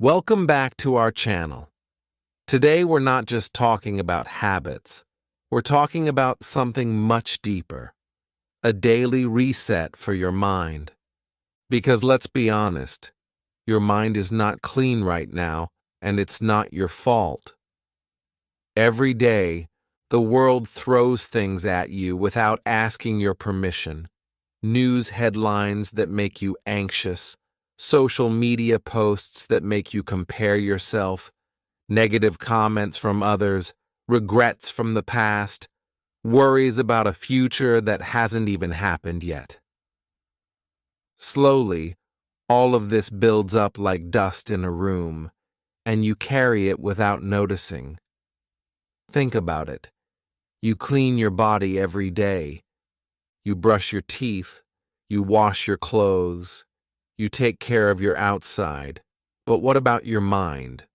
Welcome back to our channel. Today we're not just talking about habits. We're talking about something much deeper. A daily reset for your mind. Because let's be honest, your mind is not clean right now, and it's not your fault. Every day, the world throws things at you without asking your permission. News headlines that make you anxious, social media posts that make you compare yourself, negative comments from others, regrets from the past, worries about a future that hasn't even happened yet. Slowly, all of this builds up like dust in a room, and you carry it without noticing. Think about it. You clean your body every day. You brush your teeth. You wash your clothes. You take care of your outside. But what about your mind?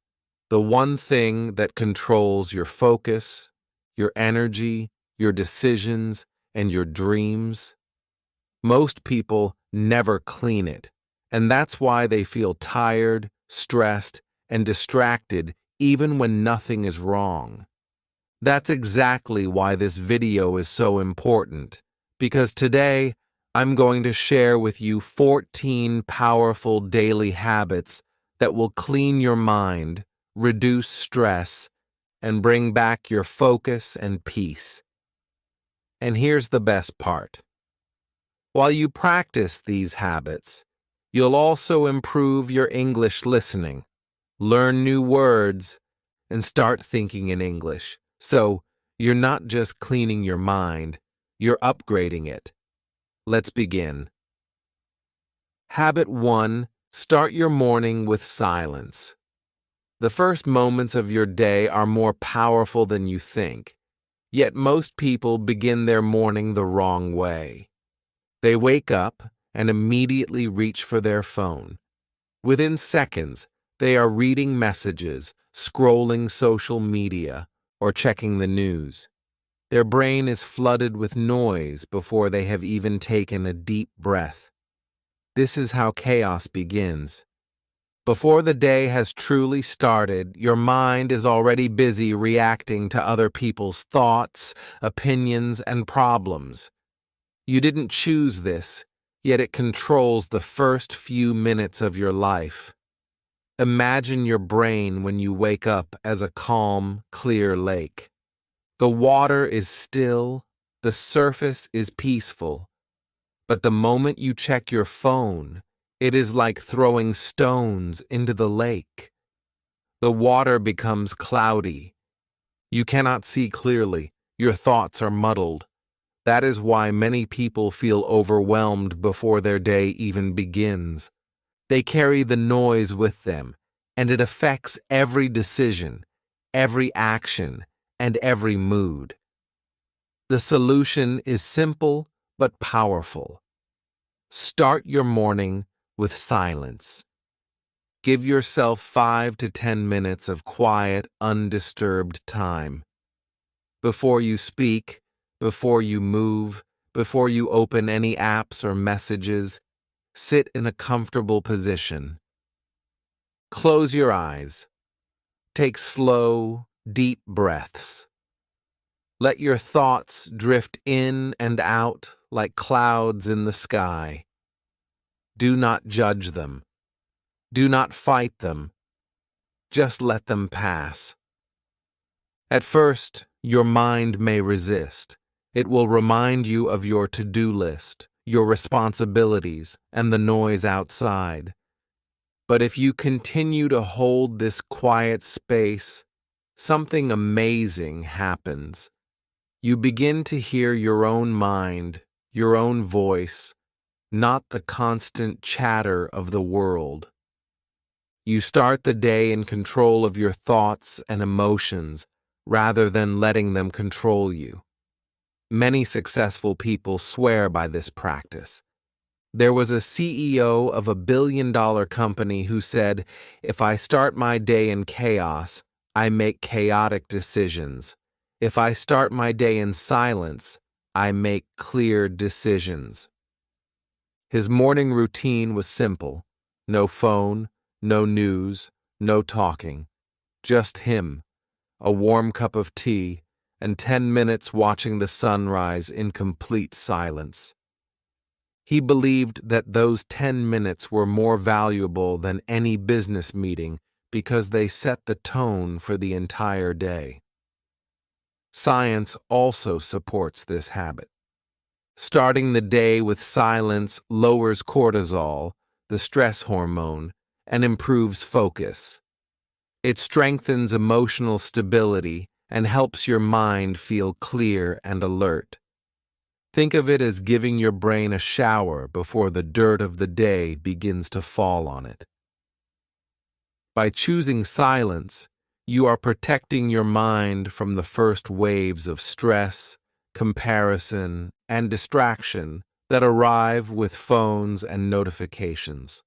The one thing that controls your focus, your energy, your decisions, and your dreams? Most people never clean it, and that's why they feel tired, stressed, and distracted even when nothing is wrong. That's exactly why this video is so important, because today I'm going to share with you 14 powerful daily habits that will clean your mind, reduce stress, and bring back your focus and peace. And here's the best part. While you practice these habits, you'll also improve your English listening, learn new words, and start thinking in English. So, you're not just cleaning your mind, you're upgrading it. Let's begin. Habit 1. Start your morning with silence. The first moments of your day are more powerful than you think, yet most people begin their morning the wrong way. They wake up and immediately reach for their phone. Within seconds, they are reading messages, scrolling social media, or checking the news. Their brain is flooded with noise before they have even taken a deep breath. This is how chaos begins. Before the day has truly started, your mind is already busy reacting to other people's thoughts, opinions, and problems. You didn't choose this, yet it controls the first few minutes of your life. Imagine your brain when you wake up as a calm, clear lake. The water is still, the surface is peaceful, but the moment you check your phone, it is like throwing stones into the lake. The water becomes cloudy. You cannot see clearly. Your thoughts are muddled. That is why many people feel overwhelmed before their day even begins. They carry the noise with them, and it affects every decision, every action, and every mood. The solution is simple but powerful. Start your morning with silence. Give yourself 5 to 10 minutes of quiet, undisturbed time. Before you speak, before you move, before you open any apps or messages, sit in a comfortable position. Close your eyes. Take slow, deep breaths. Let your thoughts drift in and out like clouds in the sky. Do not judge them. Do not fight them. Just let them pass. At first, your mind may resist. It will remind you of your to-do list, your responsibilities, and the noise outside. But if you continue to hold this quiet space, something amazing happens. You begin to hear your own mind, your own voice, not the constant chatter of the world. You start the day in control of your thoughts and emotions rather than letting them control you. Many successful people swear by this practice. There was a CEO of a billion-dollar company who said, "If I start my day in chaos, I make chaotic decisions. If I start my day in silence, I make clear decisions." His morning routine was simple. No phone, no news, No talking. Just him, a warm cup of tea, and 10 minutes watching the sunrise in complete silence. He believed that those 10 minutes were more valuable than any business meeting because they set the tone for the entire day. Science also supports this habit. Starting the day with silence lowers cortisol, the stress hormone, and improves focus. It strengthens emotional stability and helps your mind feel clear and alert. Think of it as giving your brain a shower before the dirt of the day begins to fall on it. By choosing silence, you are protecting your mind from the first waves of stress, comparison, and distraction that arrive with phones and notifications.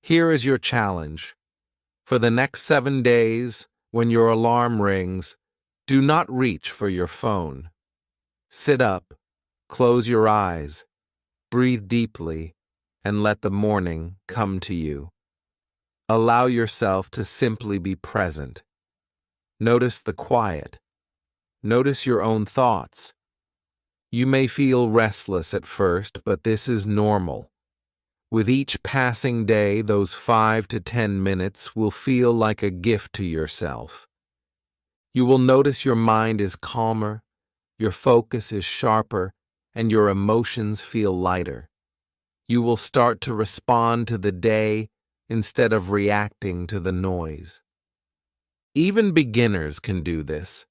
Here is your challenge. For the next 7 days, when your alarm rings, do not reach for your phone. Sit up, close your eyes, breathe deeply, and let the morning come to you. Allow yourself to simply be present. Notice the quiet. Notice your own thoughts. You may feel restless at first, but this is normal. With each passing day, those 5 to 10 minutes will feel like a gift to yourself. You will notice your mind is calmer, your focus is sharper, and your emotions feel lighter. You will start to respond to the day instead of reacting to the noise. Even beginners can do this.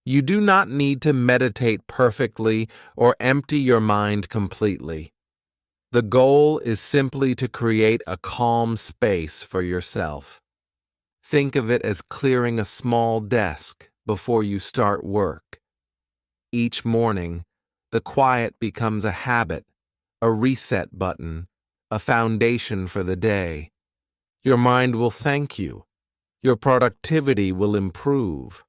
You do not need to meditate perfectly or empty your mind completely. The goal is simply to create a calm space for yourself. Think of it as clearing a small desk before you start work. Each morning, the quiet becomes a habit, a reset button, a foundation for the day. Your mind will thank you. Your productivity will improve.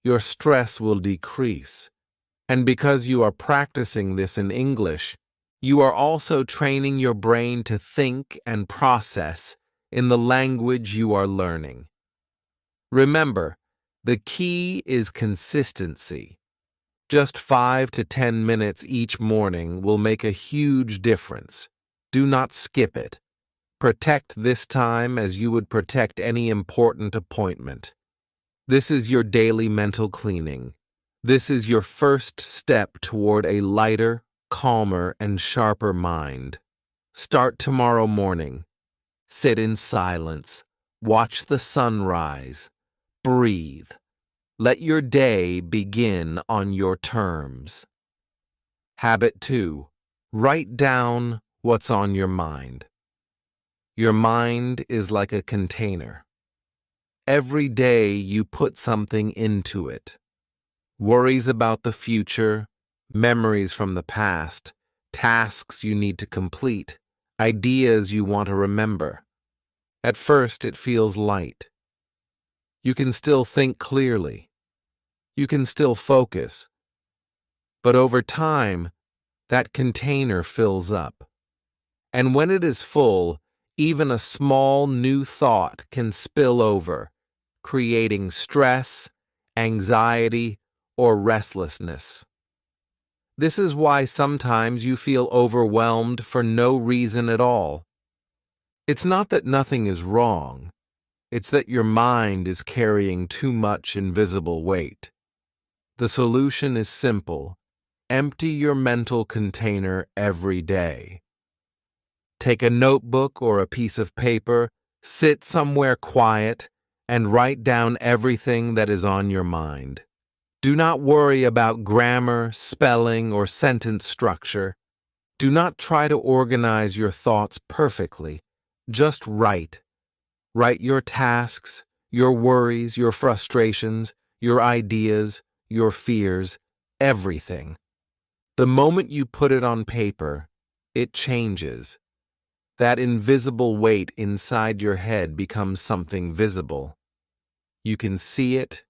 Your stress will decrease. And because you are practicing this in English, you are also training your brain to think and process in the language you are learning. Remember, the key is consistency. Just 5 to 10 minutes each morning will make a huge difference. Do not skip it. Protect this time as you would protect any important appointment. This is your daily mental cleaning. This is your first step toward a lighter, calmer, and sharper mind. Start tomorrow morning. Sit in silence. Watch the sunrise. Breathe. Let your day begin on your terms. Habit 2. Write down what's on your mind. Your mind is like a container. Every day you put something into it. Worries about the future, memories from the past, tasks you need to complete, ideas you want to remember. At first it feels light. You can still think clearly. You can still focus. But over time, that container fills up. And when it is full, even a small new thought can spill over, creating stress, anxiety, or restlessness. This is why sometimes you feel overwhelmed for no reason at all. It's not that nothing is wrong. It's that your mind is carrying too much invisible weight. The solution is simple. Empty your mental container every day. Take a notebook or a piece of paper, sit somewhere quiet, and write down everything that is on your mind. Do not worry about grammar, spelling, or sentence structure. Do not try to organize your thoughts perfectly. Just write. Write your tasks, your worries, your frustrations, your ideas, your fears, everything. The moment you put it on paper, it changes. That invisible weight inside your head becomes something visible. You can see it,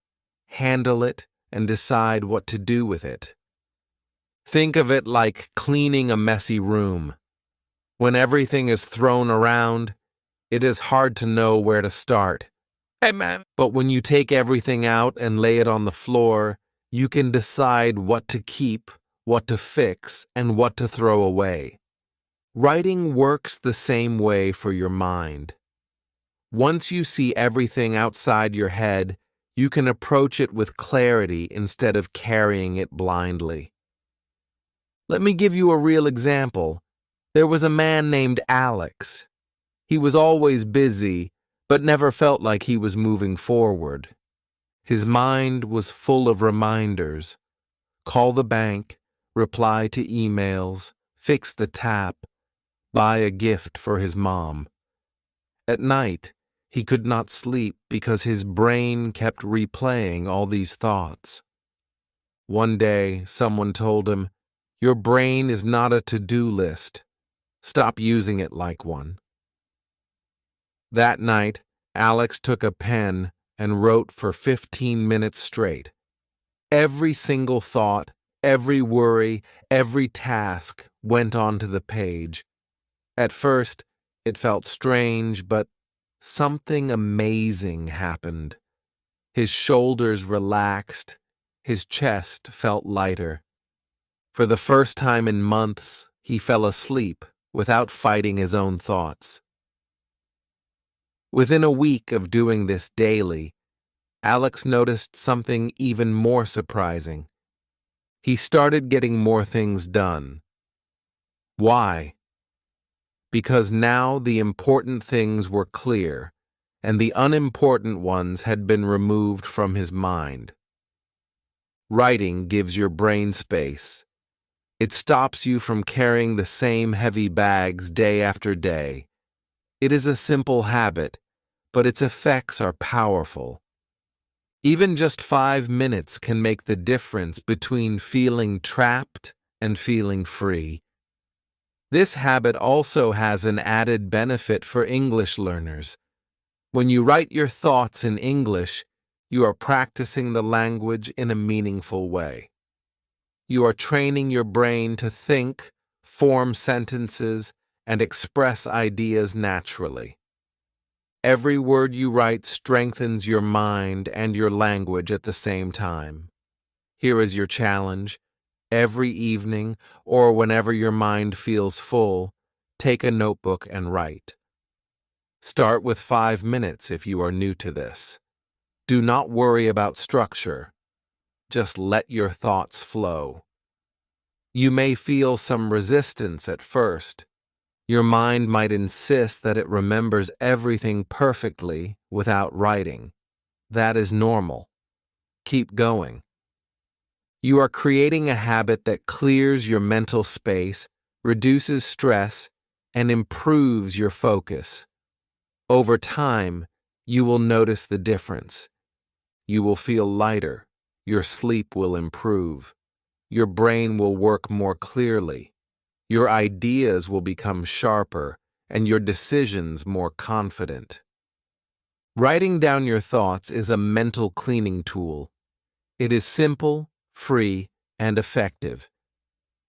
handle it, and decide what to do with it. Think of it like cleaning a messy room. When everything is thrown around, It is hard to know where to start. Hey, man. But when you take everything out and lay it on the floor, you can decide what to keep, what to fix, and what to throw away. Writing works the same way for your mind. Once you see everything outside your head, you can approach it with clarity instead of carrying it blindly. Let me give you a real example. There was a man named Alex. He was always busy, but never felt like he was moving forward. His mind was full of reminders. Call the bank, reply to emails, fix the tap, buy a gift for his mom. At night, he could not sleep because his brain kept replaying all these thoughts. One day, someone told him, "Your brain is not a to-do list. Stop using it like one." That night, Alex took a pen and wrote for 15 minutes straight. Every single thought, every worry, every task went onto the page. At first, it felt strange, but something amazing happened. His shoulders relaxed, his chest felt lighter. For the first time in months, he fell asleep without fighting his own thoughts. Within a week of doing this daily, Alex noticed something even more surprising. He started getting more things done. Why? Because now the important things were clear, and the unimportant ones had been removed from his mind. Writing gives your brain space. It stops you from carrying the same heavy bags day after day. It is a simple habit, but its effects are powerful. Even just 5 minutes can make the difference between feeling trapped and feeling free. This habit also has an added benefit for English learners. When you write your thoughts in English, you are practicing the language in a meaningful way. You are training your brain to think, form sentences, and express ideas naturally. Every word you write strengthens your mind and your language at the same time. Here is your challenge. Every evening, or whenever your mind feels full, take a notebook and write. Start with 5 minutes if you are new to this. Do not worry about structure. Just let your thoughts flow. You may feel some resistance at first. Your mind might insist that it remembers everything perfectly without writing. That is normal. Keep going. You are creating a habit that clears your mental space, reduces stress, and improves your focus. Over time, you will notice the difference. You will feel lighter. Your sleep will improve. Your brain will work more clearly. Your ideas will become sharper, and your decisions more confident. Writing down your thoughts is a mental cleaning tool. It is simple, free, and effective.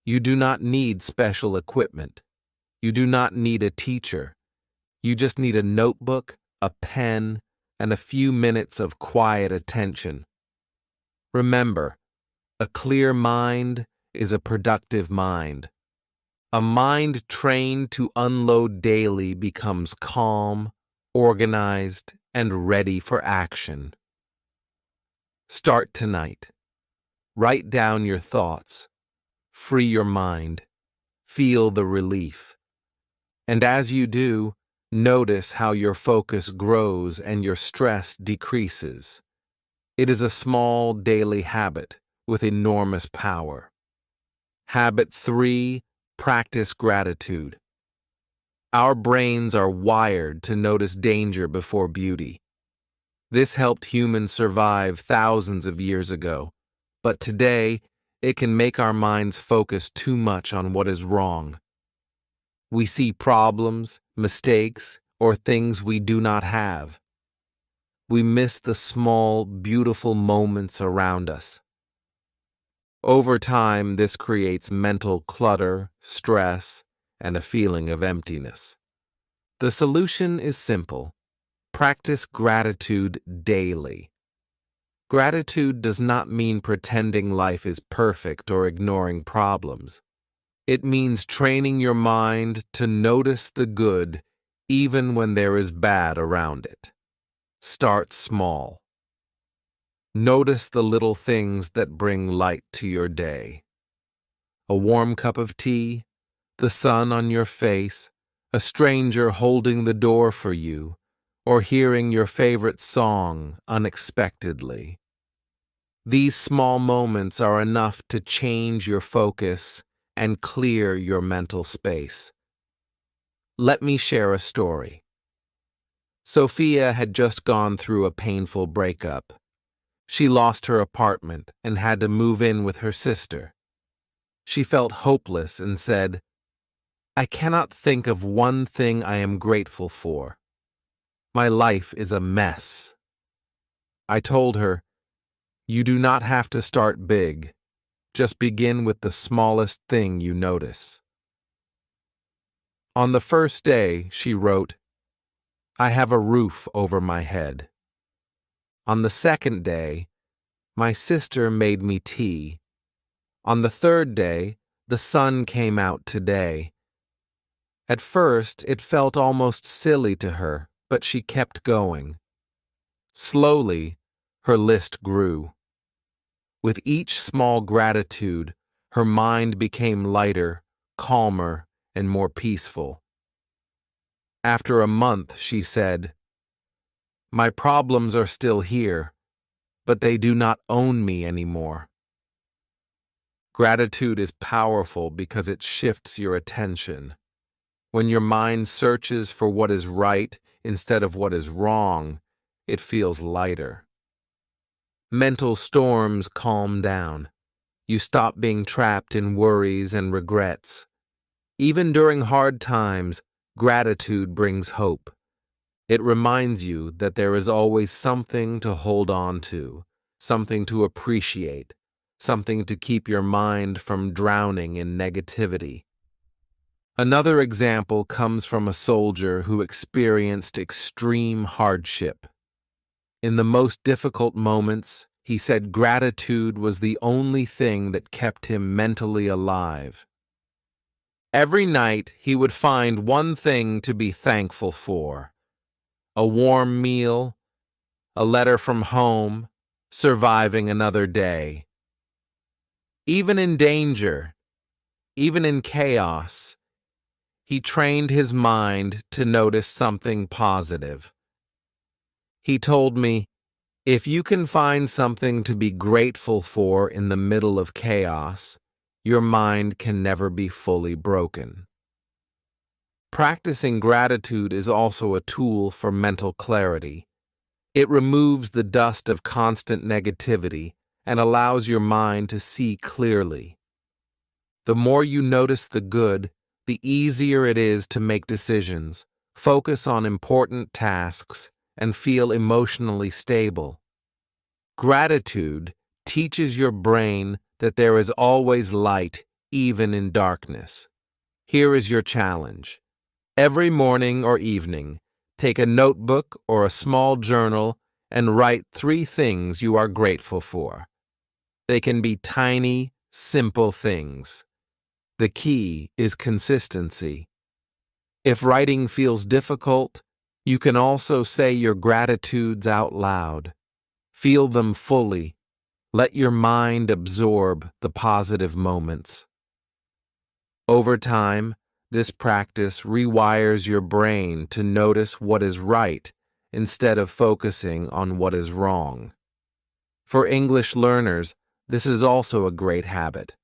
You do not need special equipment. You do not need a teacher. You just need a notebook, a pen, and a few minutes of quiet attention. Remember, a clear mind is a productive mind. A mind trained to unload daily becomes calm, organized, and ready for action. Start tonight. Write down your thoughts. Free your mind. Feel the relief. And as you do, notice how your focus grows and your stress decreases. It is a small daily habit with enormous power. Habit 3. Practice gratitude. Our brains are wired to notice danger before beauty. This helped humans survive thousands of years ago, but today it can make our minds focus too much on what is wrong. We see problems, mistakes, or things we do not have. We miss the small, beautiful moments around us. Over time, this creates mental clutter, stress, and a feeling of emptiness. The solution is simple. Practice gratitude daily. Gratitude does not mean pretending life is perfect or ignoring problems. It means training your mind to notice the good even when there is bad around it. Start small. Notice the little things that bring light to your day. A warm cup of tea, the sun on your face, a stranger holding the door for you, or hearing your favorite song unexpectedly. These small moments are enough to change your focus and clear your mental space. Let me share a story. Sophia had just gone through a painful breakup. She lost her apartment and had to move in with her sister. She felt hopeless and said, "I cannot think of one thing I am grateful for. My life is a mess." I told her, "You do not have to start big. Just begin with the smallest thing you notice." On the first day, she wrote, "I have a roof over my head." On the second day, "My sister made me tea." On the third day, "The sun came out today." At first, it felt almost silly to her, but she kept going. Slowly, her list grew. With each small gratitude, her mind became lighter, calmer, and more peaceful. After a month, she said, "My problems are still here, but they do not own me anymore." Gratitude is powerful because it shifts your attention. When your mind searches for what is right instead of what is wrong, it feels lighter. Mental storms calm down. You stop being trapped in worries and regrets. Even during hard times, gratitude brings hope. It reminds you that there is always something to hold on to, something to appreciate, something to keep your mind from drowning in negativity. Another example comes from a soldier who experienced extreme hardship. In the most difficult moments, he said gratitude was the only thing that kept him mentally alive. Every night, he would find one thing to be thankful for: a warm meal, a letter from home, surviving another day. Even in danger, even in chaos, he trained his mind to notice something positive. He told me, "If you can find something to be grateful for in the middle of chaos, your mind can never be fully broken." Practicing gratitude is also a tool for mental clarity. It removes the dust of constant negativity and allows your mind to see clearly. The more you notice the good, the easier it is to make decisions, focus on important tasks, and feel emotionally stable. Gratitude teaches your brain that there is always light, even in darkness. Here is your challenge. Every morning or evening, take a notebook or a small journal and write 3 things you are grateful for. They can be tiny, simple things. The key is consistency. If writing feels difficult, you can also say your gratitudes out loud. Feel them fully. Let your mind absorb the positive moments. Over time, this practice rewires your brain to notice what is right instead of focusing on what is wrong. For English learners, this is also a great habit.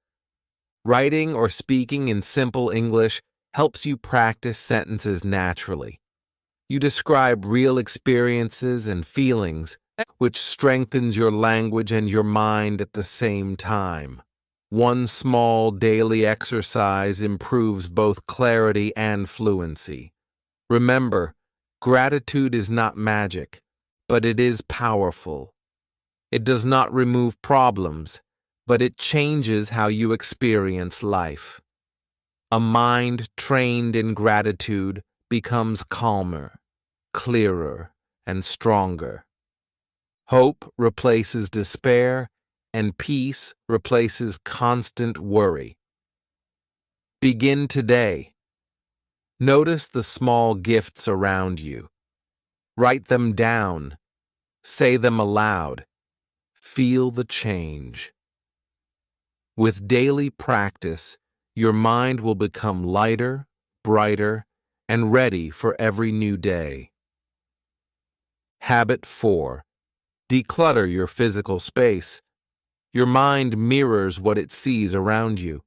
Writing or speaking in simple English helps you practice sentences naturally. You describe real experiences and feelings, which strengthens your language and your mind at the same time. One small daily exercise improves both clarity and fluency. Remember, gratitude is not magic, but it is powerful. It does not remove problems, but it changes how you experience life. A mind trained in gratitude becomes calmer, clearer, and stronger. Hope replaces despair, and peace replaces constant worry. Begin today. Notice the small gifts around you. Write them down. Say them aloud. Feel the change. With daily practice, your mind will become lighter, brighter, and ready for every new day. Habit 4. Declutter your physical space. Your mind mirrors what it sees around you.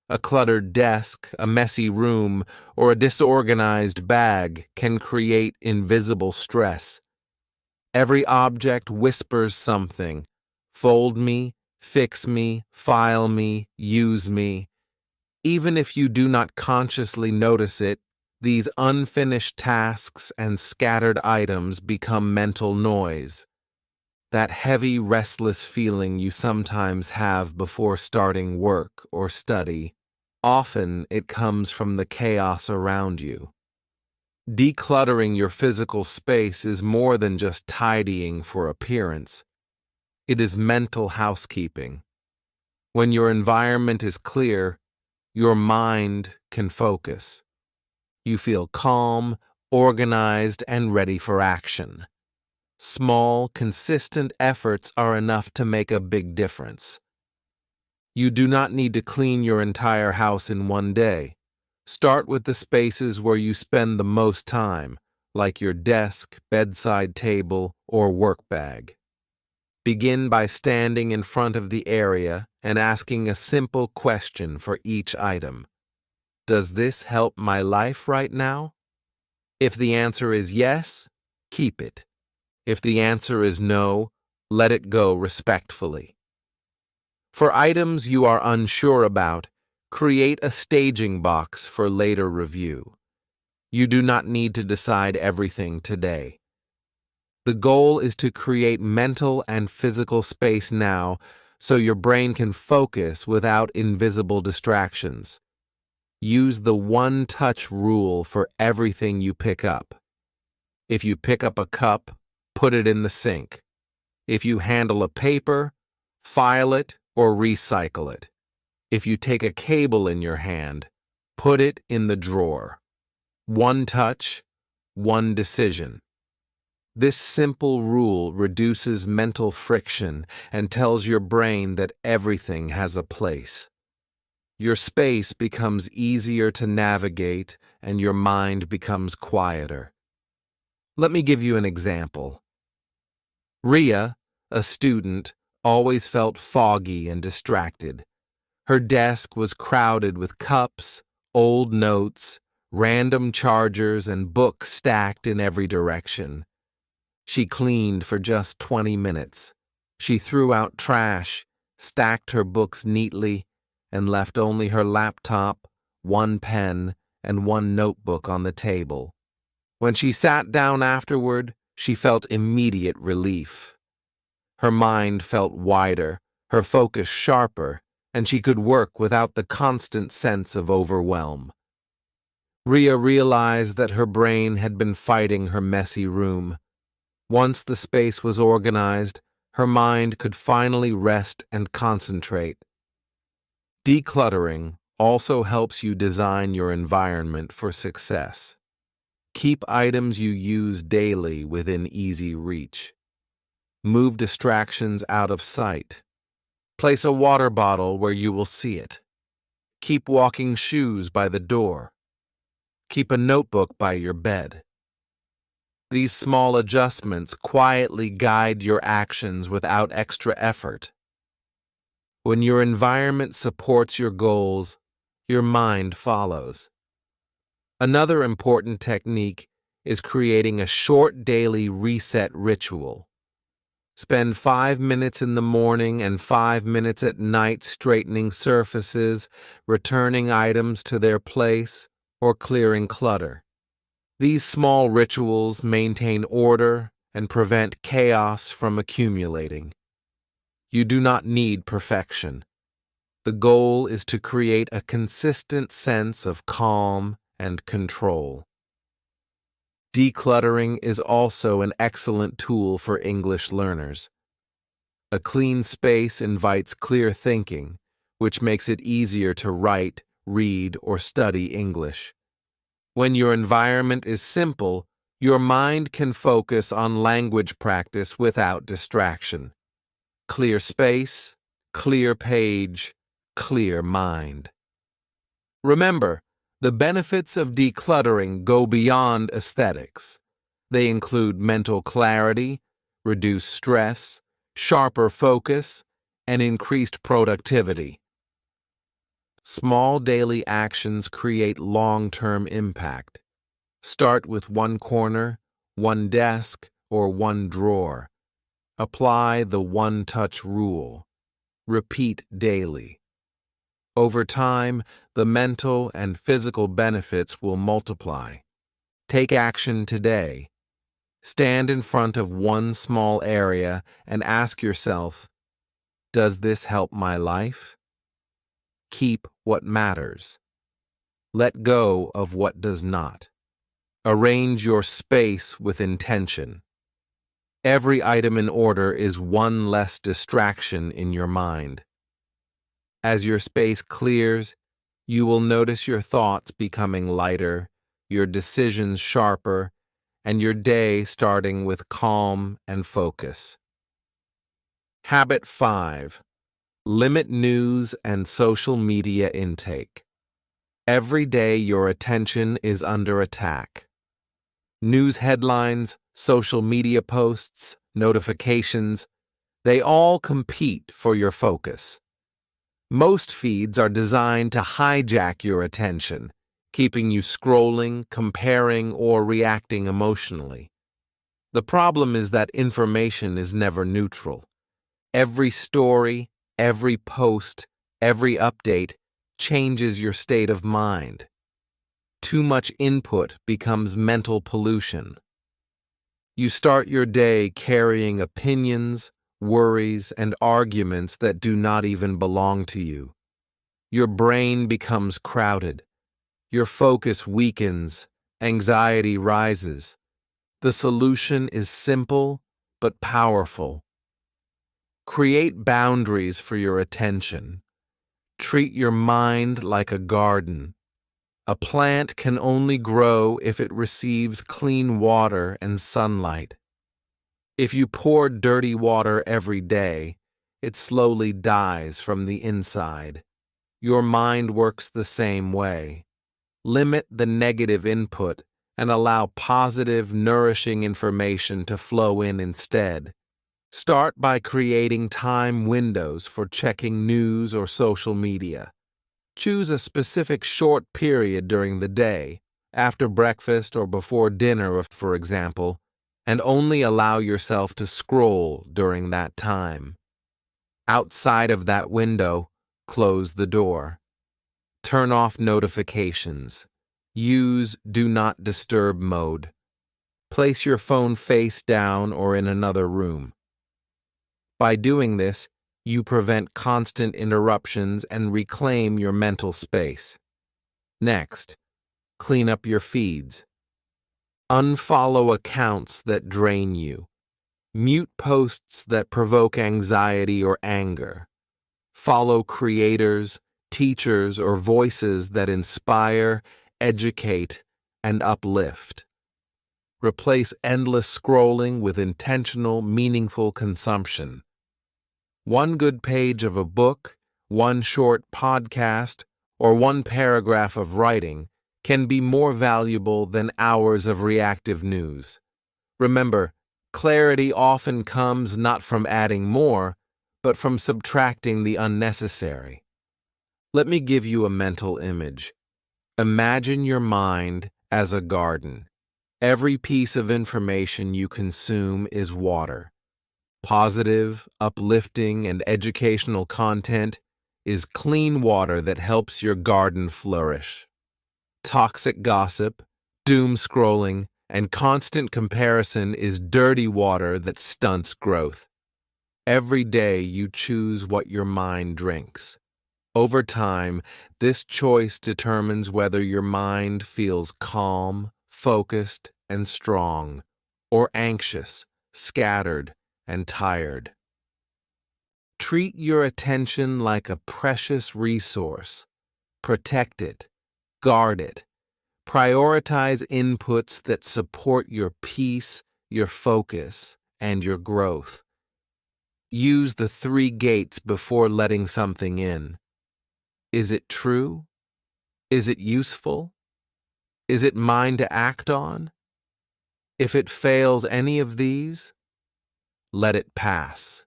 A cluttered desk, a messy room, or a disorganized bag can create invisible stress. Every object whispers something. Fold me, fix me, file me, use me. Even if you do not consciously notice it, these unfinished tasks and scattered items become mental noise. That heavy, restless feeling you sometimes have before starting work or study, often it comes from the chaos around you. Decluttering your physical space is more than just tidying for appearance. It is mental housekeeping. When your environment is clear, your mind can focus. You feel calm, organized, and ready for action. Small, consistent efforts are enough to make a big difference. You do not need to clean your entire house in one day. Start with the spaces where you spend the most time, like your desk, bedside table, or work bag. Begin by standing in front of the area and asking a simple question for each item. Does this help my life right now? If the answer is yes, keep it. If the answer is no, let it go respectfully. For items you are unsure about, create a staging box for later review. You do not need to decide everything today. The goal is to create mental and physical space now so your brain can focus without invisible distractions. Use the one-touch rule for everything you pick up. If you pick up a cup, put it in the sink. If you handle a paper, file it or recycle it. If you take a cable in your hand, put it in the drawer. One touch, one decision. This simple rule reduces mental friction and tells your brain that everything has a place. Your space becomes easier to navigate and your mind becomes quieter. Let me give you an example. Ria, a student, always felt foggy and distracted. Her desk was crowded with cups, old notes, random chargers, and books stacked in every direction. She cleaned for just 20 minutes. She threw out trash, stacked her books neatly, and left only her laptop, one pen, and one notebook on the table. When she sat down afterward, she felt immediate relief. Her mind felt wider, her focus sharper, and she could work without the constant sense of overwhelm. Ria realized that her brain had been fighting her messy room. Once the space was organized, her mind could finally rest and concentrate. Decluttering also helps you design your environment for success. Keep items you use daily within easy reach. Move distractions out of sight. Place a water bottle where you will see it. Keep walking shoes by the door. Keep a notebook by your bed. These small adjustments quietly guide your actions without extra effort. When your environment supports your goals, your mind follows. Another important technique is creating a short daily reset ritual. Spend 5 minutes in the morning and 5 minutes at night straightening surfaces, returning items to their place, or clearing clutter. These small rituals maintain order and prevent chaos from accumulating. You do not need perfection. The goal is to create a consistent sense of calm and control. Decluttering is also an excellent tool for English learners. A clean space invites clear thinking, which makes it easier to write, read, or study English. When your environment is simple, your mind can focus on language practice without distraction. Clear space, clear page, clear mind. Remember, the benefits of decluttering go beyond aesthetics. They include mental clarity, reduced stress, sharper focus, and increased productivity. Small daily actions create long-term impact. Start with one corner, one desk, or one drawer. Apply the one-touch rule. Repeat daily. Over time, the mental and physical benefits will multiply. Take action today. Stand in front of one small area and ask yourself, does this help my life? Keep what matters. Let go of what does not. Arrange your space with intention. Every item in order is one less distraction in your mind. As your space clears, you will notice your thoughts becoming lighter, your decisions sharper, and your day starting with calm and focus. Habit 5. Limit news and social media intake. Every day your attention is under attack. News headlines, social media posts, notifications, they all compete for your focus. Most feeds are designed to hijack your attention, keeping you scrolling, comparing, or reacting emotionally. The problem is that information is never neutral. Every story, every post, every update changes your state of mind. Too much input becomes mental pollution. You start your day carrying opinions, worries, and arguments that do not even belong to you. Your brain becomes crowded. Your focus weakens. Anxiety rises. The solution is simple but powerful. Create boundaries for your attention. Treat your mind like a garden. A plant can only grow if it receives clean water and sunlight. If you pour dirty water every day, it slowly dies from the inside. Your mind works the same way. Limit the negative input and allow positive, nourishing information to flow in instead. Start by creating time windows for checking news or social media. Choose a specific short period during the day, after breakfast or before dinner, for example, and only allow yourself to scroll during that time. Outside of that window, close the door. Turn off notifications. Use Do Not Disturb mode. Place your phone face down or in another room. By doing this, you prevent constant interruptions and reclaim your mental space. Next, clean up your feeds. Unfollow accounts that drain you. Mute posts that provoke anxiety or anger. Follow creators, teachers, or voices that inspire, educate, and uplift. Replace endless scrolling with intentional, meaningful consumption. One good page of a book, one short podcast, or one paragraph of writing can be more valuable than hours of reactive news. Remember, clarity often comes not from adding more, but from subtracting the unnecessary. Let me give you a mental image. Imagine your mind as a garden. Every piece of information you consume is water. Positive, uplifting, and educational content is clean water that helps your garden flourish. Toxic gossip, doom scrolling, and constant comparison is dirty water that stunts growth. Every day you choose what your mind drinks. Over time, this choice determines whether your mind feels calm, focused, and strong, or anxious, scattered, and tired. Treat your attention like a precious resource. Protect it, guard it. Prioritize inputs that support your peace, your focus, and your growth. Use the 3 gates before letting something in. Is it true? Is it useful? Is it mine to act on? If it fails any of these, let it pass.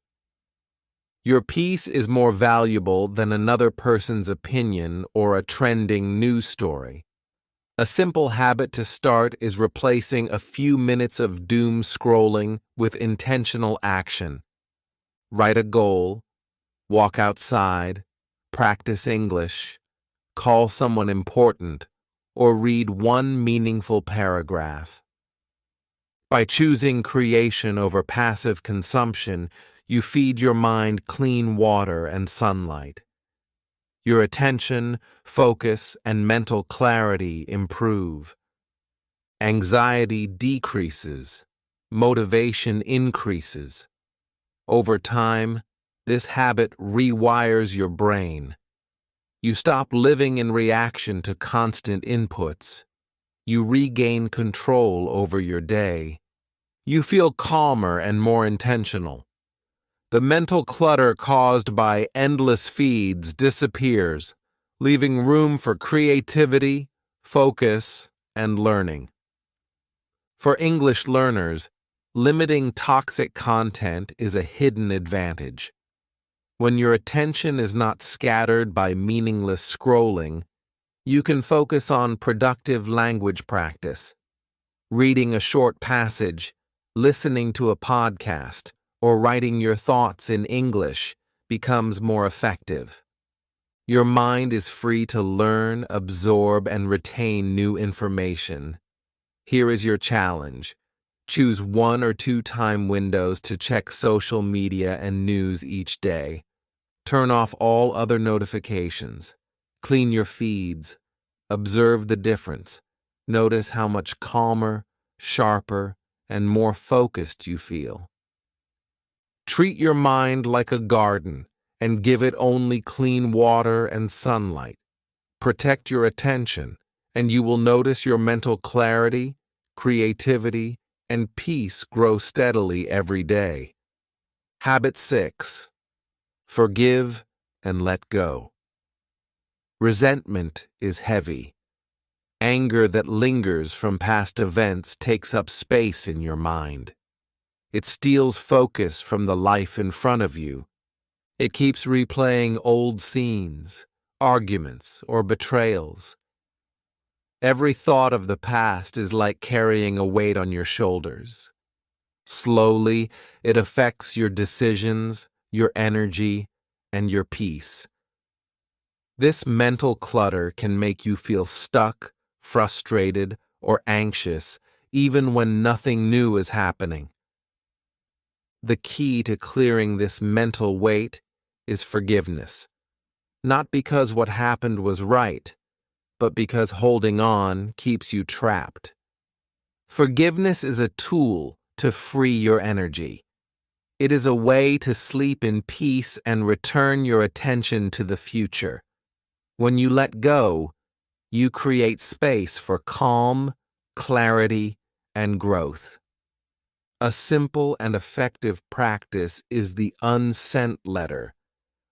Your peace is more valuable than another person's opinion or a trending news story. A simple habit to start is replacing a few minutes of doom scrolling with intentional action. Write a goal, walk outside, practice English, call someone important, or read one meaningful paragraph. By choosing creation over passive consumption, you feed your mind clean water and sunlight. Your attention, focus, and mental clarity improve. Anxiety decreases. Motivation increases. Over time, this habit rewires your brain. You stop living in reaction to constant inputs. You regain control over your day. You feel calmer and more intentional. The mental clutter caused by endless feeds disappears, leaving room for creativity, focus, and learning. For English learners, limiting toxic content is a hidden advantage. When your attention is not scattered by meaningless scrolling, you can focus on productive language practice, reading a short passage, listening to a podcast, or writing your thoughts in English becomes more effective. Your mind is free to learn, absorb, and retain new information. Here is your challenge. Choose 1 or 2 time windows to check social media and news each day. Turn off all other notifications. Clean your feeds. Observe the difference. Notice how much calmer, sharper, and more focused you feel. Treat your mind like a garden and give it only clean water and sunlight. Protect your attention, and you will notice your mental clarity, creativity, and peace grow steadily every day. Habit 6. Forgive and let go. Resentment is heavy. Anger that lingers from past events takes up space in your mind. It steals focus from the life in front of you. It keeps replaying old scenes, arguments, or betrayals. Every thought of the past is like carrying a weight on your shoulders. Slowly, it affects your decisions, your energy, and your peace. This mental clutter can make you feel stuck, frustrated, or anxious, even when nothing new is happening. The key to clearing this mental weight is forgiveness. Not because what happened was right, but because holding on keeps you trapped. Forgiveness is a tool to free your energy. It is a way to sleep in peace and return your attention to the future. When you let go, you create space for calm, clarity, and growth. A simple and effective practice is the unsent letter.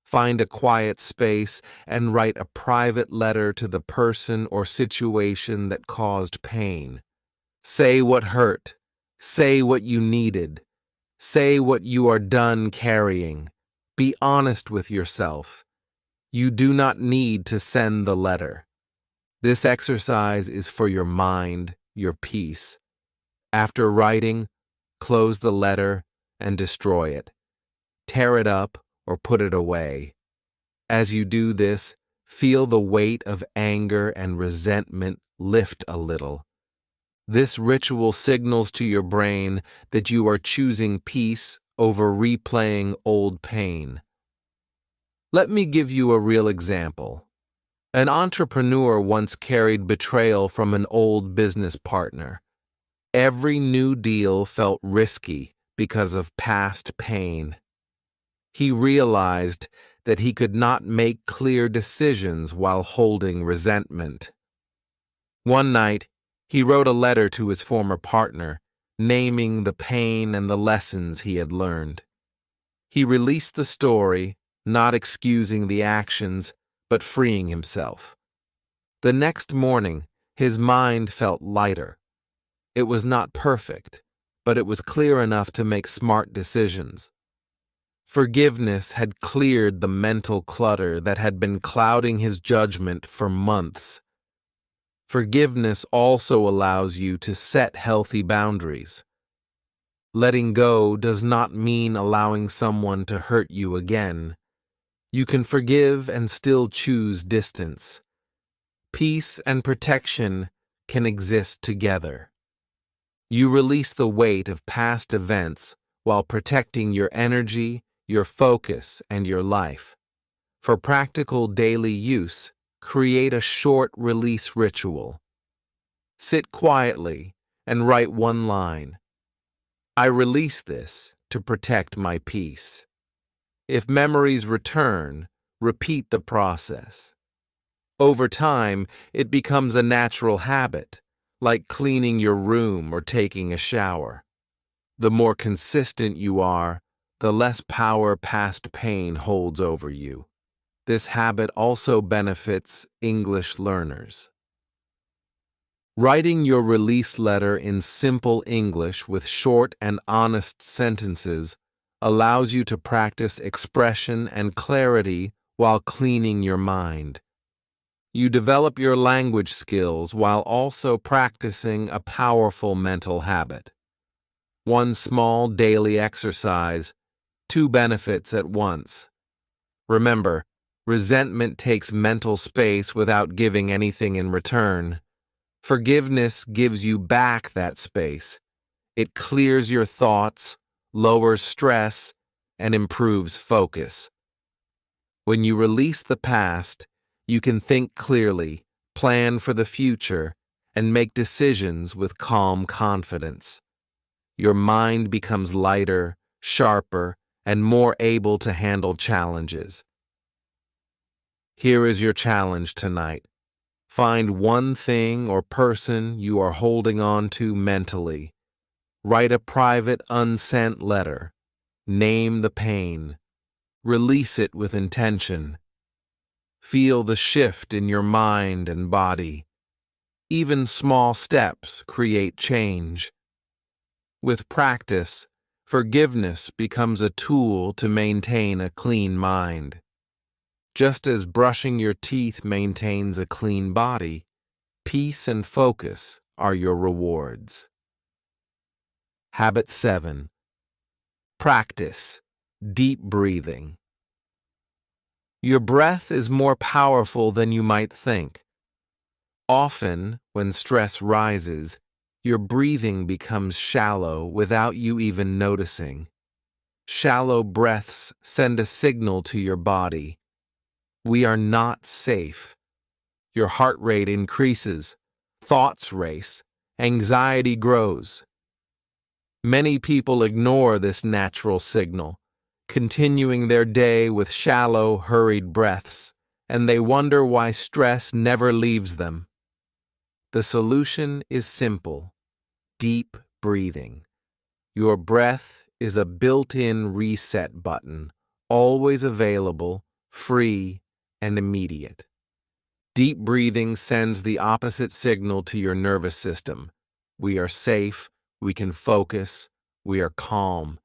Find a quiet space and write a private letter to the person or situation that caused pain. Say what hurt. Say what you needed. Say what you are done carrying. Be honest with yourself. You do not need to send the letter. This exercise is for your mind, your peace. After writing, close the letter and destroy it. Tear it up or put it away. As you do this, feel the weight of anger and resentment lift a little. This ritual signals to your brain that you are choosing peace over replaying old pain. Let me give you a real example. An entrepreneur once carried betrayal from an old business partner. Every new deal felt risky because of past pain. He realized that he could not make clear decisions while holding resentment. One night, he wrote a letter to his former partner, naming the pain and the lessons he had learned. He released the story, not excusing the actions, but freeing himself. The next morning, his mind felt lighter. It was not perfect, but it was clear enough to make smart decisions. Forgiveness had cleared the mental clutter that had been clouding his judgment for months. Forgiveness also allows you to set healthy boundaries. Letting go does not mean allowing someone to hurt you again. You can forgive and still choose distance. Peace and protection can exist together. You release the weight of past events while protecting your energy, your focus, and your life. For practical daily use, create a short release ritual. Sit quietly and write one line. I release this to protect my peace. If memories return, repeat the process. Over time, it becomes a natural habit, like cleaning your room or taking a shower. The more consistent you are, the less power past pain holds over you. This habit also benefits English learners. Writing your release letter in simple English with short and honest sentences allows you to practice expression and clarity while cleaning your mind. You develop your language skills while also practicing a powerful mental habit. One small daily exercise, two benefits at once. Remember, resentment takes mental space without giving anything in return. Forgiveness gives you back that space. It clears your thoughts, lowers stress, and improves focus. When you release the past, you can think clearly, plan for the future, and make decisions with calm confidence. Your mind becomes lighter, sharper, and more able to handle challenges. Here is your challenge tonight. Find one thing or person you are holding on to mentally. Write a private, unsent letter. Name the pain. Release it with intention. Feel the shift in your mind and body. Even small steps create change. With practice, forgiveness becomes a tool to maintain a clean mind. Just as brushing your teeth maintains a clean body, peace and focus are your rewards. Habit 7. Practice deep breathing. Your breath is more powerful than you might think. Often, when stress rises, your breathing becomes shallow without you even noticing. Shallow breaths send a signal to your body. We are not safe. Your heart rate increases, thoughts race, anxiety grows. Many people ignore this natural signal, continuing their day with shallow, hurried breaths, and they wonder why stress never leaves them. The solution is simple: deep breathing. Your breath is a built-in reset button, always available, free, and immediate. Deep breathing sends the opposite signal to your nervous system. We are safe, we can focus, we are calm.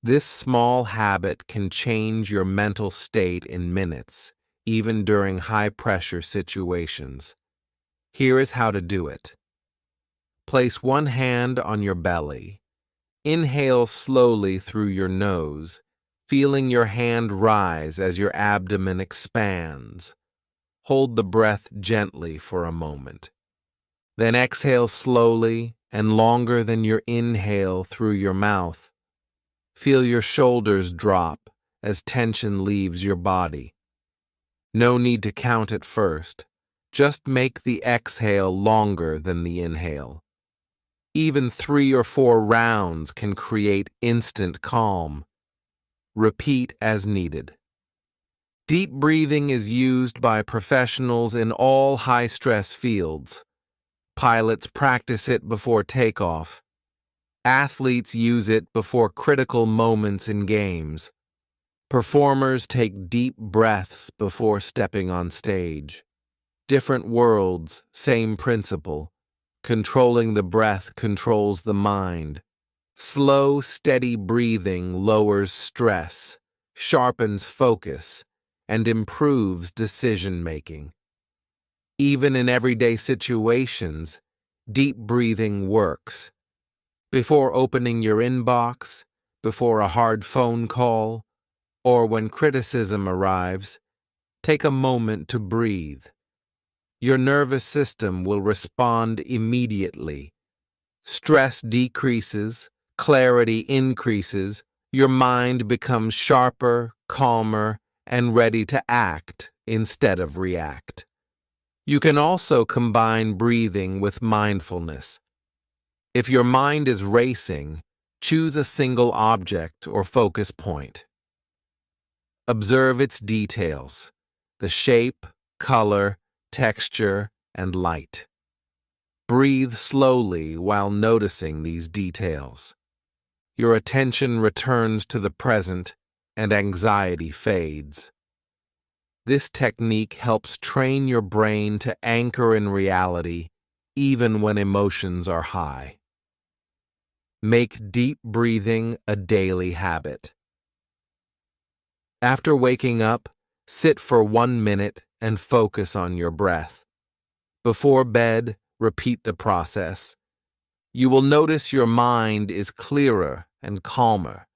This small habit can change your mental state in minutes, even during high-pressure situations. Here is how to do it. Place one hand on your belly. Inhale slowly through your nose, feeling your hand rise as your abdomen expands. Hold the breath gently for a moment. Then exhale slowly and longer than your inhale through your mouth. Feel your shoulders drop as tension leaves your body. No need to count at first. Just make the exhale longer than the inhale. Even 3 or 4 rounds can create instant calm. Repeat as needed. Deep breathing is used by professionals in all high-stress fields. Pilots practice it before takeoff. Athletes use it before critical moments in games. Performers take deep breaths before stepping on stage. Different worlds, same principle. Controlling the breath controls the mind. Slow, steady breathing lowers stress, sharpens focus, and improves decision-making. Even in everyday situations, deep breathing works. Before opening your inbox, before a hard phone call, or when criticism arrives, take a moment to breathe. Your nervous system will respond immediately. Stress decreases, clarity increases, your mind becomes sharper, calmer, and ready to act instead of react. You can also combine breathing with mindfulness. If your mind is racing, choose a single object or focus point. Observe its details, the shape, color, texture, and light. Breathe slowly while noticing these details. Your attention returns to the present and anxiety fades. This technique helps train your brain to anchor in reality even when emotions are high. Make deep breathing a daily habit. After waking up, sit for 1 minute and focus on your breath. Before bed, repeat the process. You will notice your mind is clearer and calmer.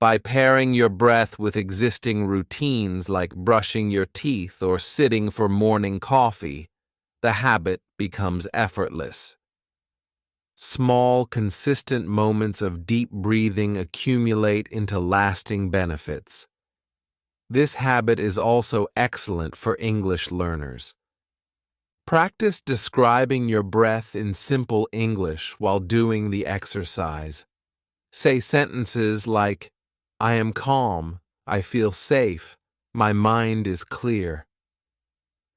By pairing your breath with existing routines like brushing your teeth or sitting for morning coffee, the habit becomes effortless. Small, consistent moments of deep breathing accumulate into lasting benefits. This habit is also excellent for English learners. Practice describing your breath in simple English while doing the exercise. Say sentences like, "I am calm, I feel safe, my mind is clear."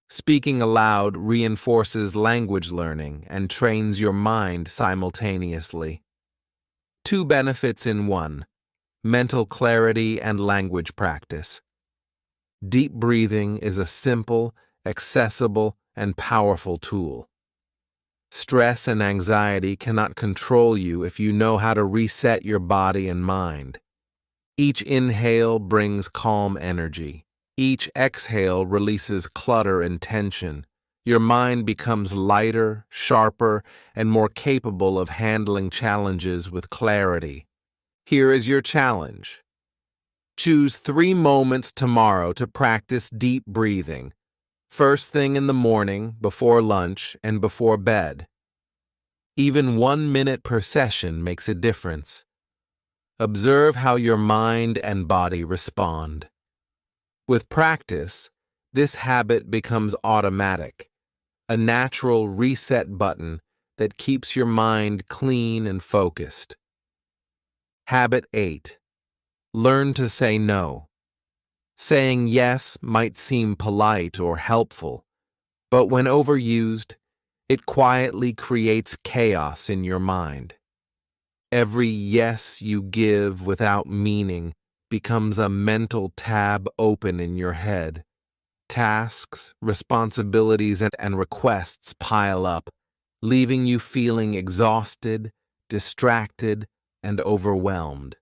Speaking aloud reinforces language learning and trains your mind simultaneously. 2 benefits in 1: mental clarity and language practice. Deep breathing is a simple, accessible, and powerful tool. Stress and anxiety cannot control you if you know how to reset your body and mind. Each inhale brings calm energy. Each exhale releases clutter and tension. Your mind becomes lighter, sharper, and more capable of handling challenges with clarity. Here is your challenge. Choose 3 moments tomorrow to practice deep breathing. First thing in the morning, before lunch, and before bed. Even 1 minute per session makes a difference. Observe how your mind and body respond. With practice, this habit becomes automatic, a natural reset button that keeps your mind clean and focused. Habit 8. Learn to say no. Saying yes might seem polite or helpful, but when overused, it quietly creates chaos in your mind. Every yes you give without meaning becomes a mental tab open in your head. Tasks, responsibilities, and requests pile up, leaving you feeling exhausted, distracted, and overwhelmed.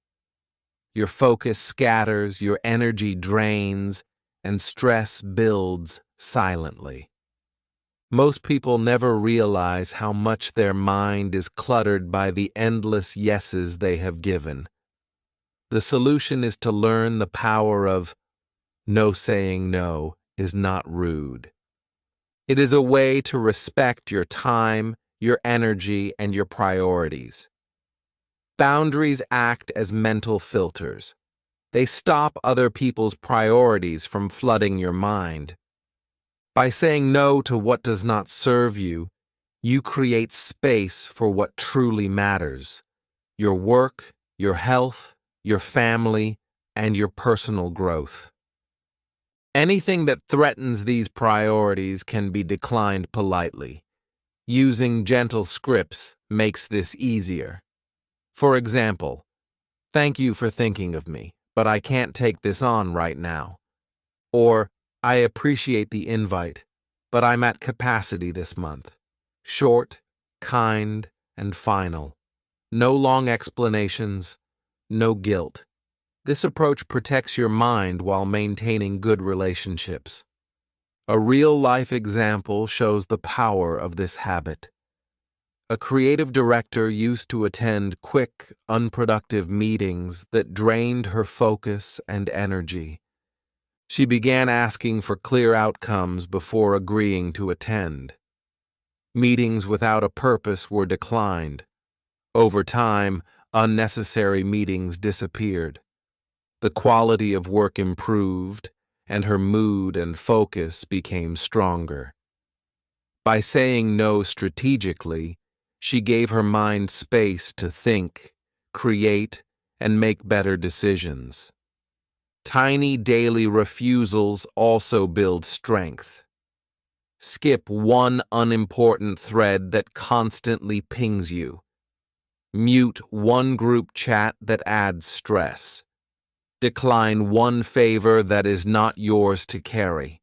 Your focus scatters, your energy drains, and stress builds silently. Most people never realize how much their mind is cluttered by the endless yeses they have given. The solution is to learn the power of no. Saying no is not rude. It is a way to respect your time, your energy, and your priorities. Boundaries act as mental filters. They stop other people's priorities from flooding your mind. By saying no to what does not serve you, You create space for what truly matters: your work, your health, your family, and your personal growth. Anything that threatens these priorities can be declined politely. Using gentle scripts makes this easier. For example, "Thank you for thinking of me, but I can't take this on right now." Or, "I appreciate the invite, but I'm at capacity this month." Short, kind, and final. No long explanations, no guilt. This approach protects your mind while maintaining good relationships. A real-life example shows the power of this habit. A creative director used to attend quick, unproductive meetings that drained her focus and energy. She began asking for clear outcomes before agreeing to attend. Meetings without a purpose were declined. Over time, unnecessary meetings disappeared. The quality of work improved, and her mood and focus became stronger. By saying no strategically, she gave her mind space to think, create, and make better decisions. Tiny daily refusals also build strength. Skip one unimportant thread that constantly pings you. Mute one group chat that adds stress. Decline one favor that is not yours to carry.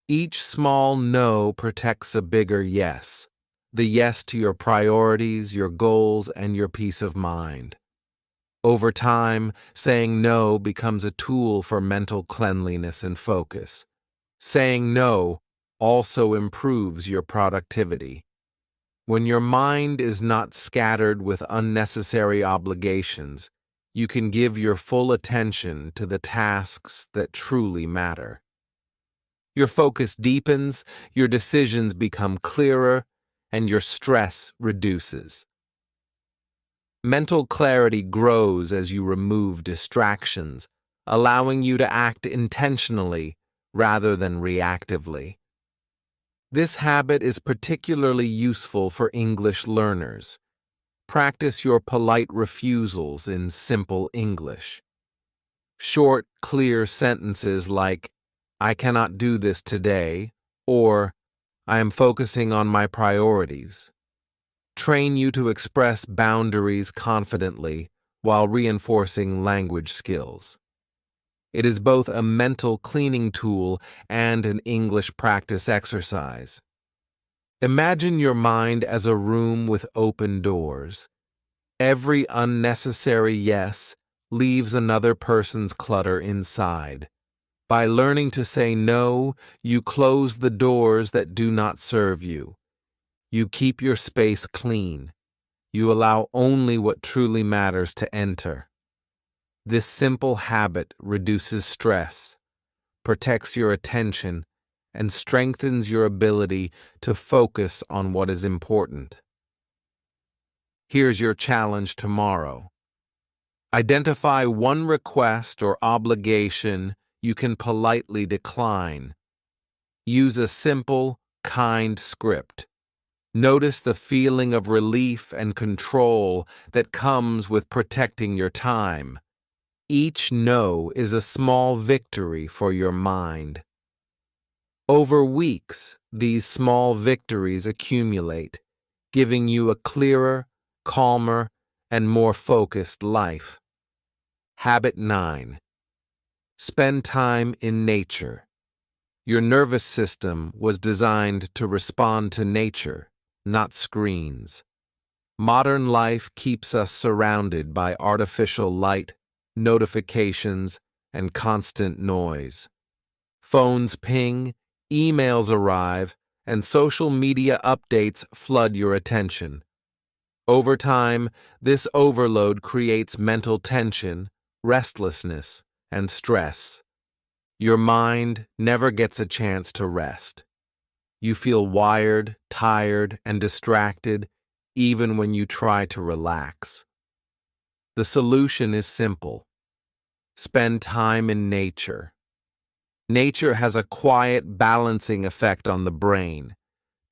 Each small no protects a bigger yes. The yes to your priorities, your goals, and your peace of mind. Over time, saying no becomes a tool for mental cleanliness and focus. Saying no also improves your productivity. When your mind is not scattered with unnecessary obligations, you can give your full attention to the tasks that truly matter. Your focus deepens, your decisions become clearer, and your stress reduces. Mental clarity grows as you remove distractions, allowing you to act intentionally rather than reactively. This habit is particularly useful for English learners. Practice your polite refusals in simple English. Short, clear sentences like, "I cannot do this today," or "I am focusing on my priorities," train you to express boundaries confidently while reinforcing language skills. It is both a mental cleaning tool and an English practice exercise. Imagine your mind as a room with open doors. Every unnecessary yes leaves another person's clutter inside. By learning to say no, you close the doors that do not serve you. You keep your space clean. You allow only what truly matters to enter. This simple habit reduces stress, protects your attention, and strengthens your ability to focus on what is important. Here's your challenge tomorrow. Identify one request or obligation you can politely decline. Use a simple, kind script. Notice the feeling of relief and control that comes with protecting your time. Each no is a small victory for your mind. Over weeks, these small victories accumulate, giving you a clearer, calmer, and more focused life. Habit 9. Spend time in nature. Your nervous system was designed to respond to nature, not screens. Modern life keeps us surrounded by artificial light, notifications, and constant noise. Phones ping, emails arrive, and social media updates flood your attention. Over time, this overload creates mental tension, restlessness, and stress. Your mind never gets a chance to rest. You feel wired, tired, and distracted even when you try to relax. The solution is simple. Spend time in nature. Nature has a quiet, balancing effect on the brain.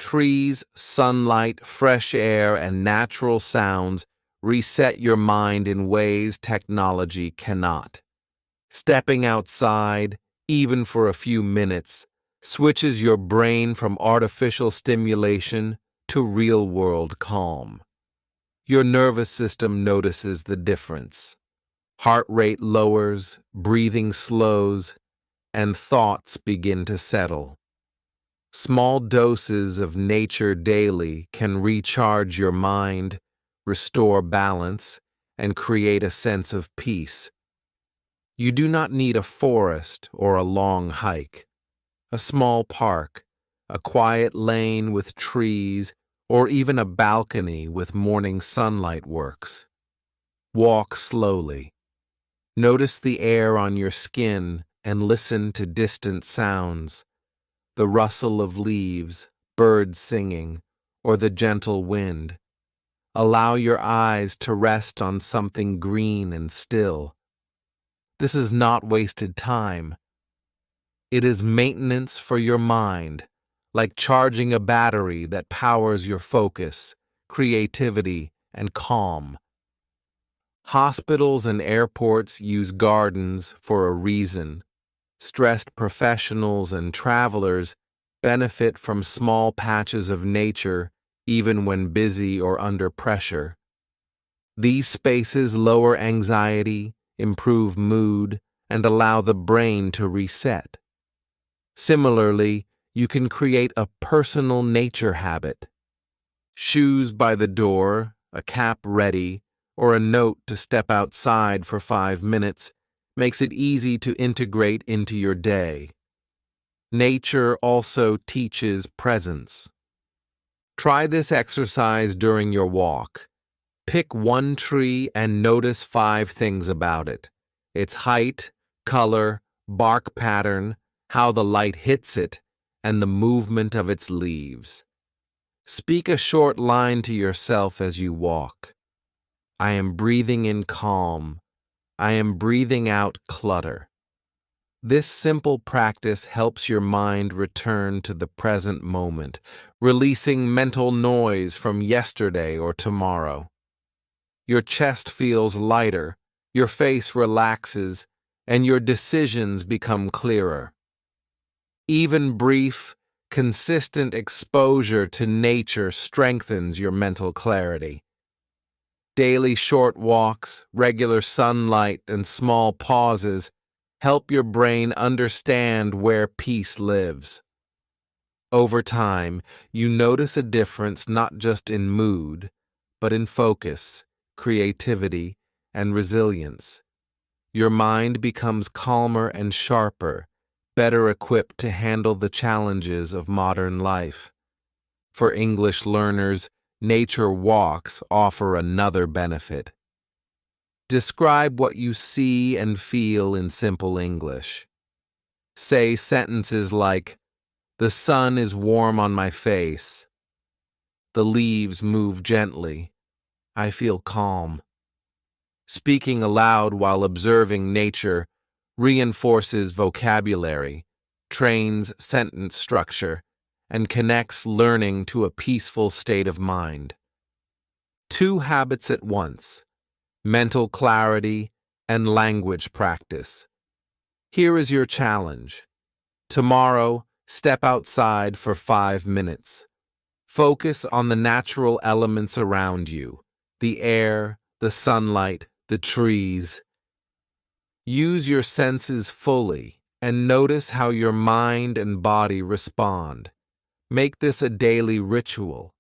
Trees, sunlight, fresh air, and natural sounds reset your mind in ways technology cannot. Stepping outside, even for a few minutes, switches your brain from artificial stimulation to real-world calm. Your nervous system notices the difference. Heart rate lowers, breathing slows, and thoughts begin to settle. Small doses of nature daily can recharge your mind, restore balance, and create a sense of peace. You do not need a forest or a long hike. A small park, a quiet lane with trees, or even a balcony with morning sunlight works. Walk slowly. Notice the air on your skin and listen to distant sounds. The rustle of leaves, birds singing, or the gentle wind. Allow your eyes to rest on something green and still. This is not wasted time. It is maintenance for your mind, like charging a battery that powers your focus, creativity, and calm. Hospitals and airports use gardens for a reason. Stressed professionals and travelers benefit from small patches of nature even when busy or under pressure. These spaces lower anxiety, improve mood, and allow the brain to reset. Similarly, you can create a personal nature habit. Shoes by the door, a cap ready, or a note to step outside for 5 minutes makes it easy to integrate into your day. Nature also teaches presence. Try this exercise during your walk. Pick one tree and notice 5 things about it: its height, color, bark pattern, how the light hits it, and the movement of its leaves. Speak a short line to yourself as you walk. I am breathing in calm. I am breathing out clutter. This simple practice helps your mind return to the present moment, releasing mental noise from yesterday or tomorrow. Your chest feels lighter, your face relaxes, and your decisions become clearer. Even brief, consistent exposure to nature strengthens your mental clarity. Daily short walks, regular sunlight, and small pauses help your brain understand where peace lives. Over time, you notice a difference not just in mood, but in focus, creativity, and resilience. Your mind becomes calmer and sharper, better equipped to handle the challenges of modern life. For English learners, nature walks offer another benefit. Describe what you see and feel in simple English. Say sentences like, "The sun is warm on my face. The leaves move gently. I feel calm." Speaking aloud while observing nature reinforces vocabulary, trains sentence structure, and connects learning to a peaceful state of mind. 2 habits at once: mental clarity and language practice. Here is your challenge. Tomorrow, step outside for 5 minutes. Focus on the natural elements around you: the air, the sunlight, the trees. Use your senses fully and notice how your mind and body respond. Make this a daily ritual.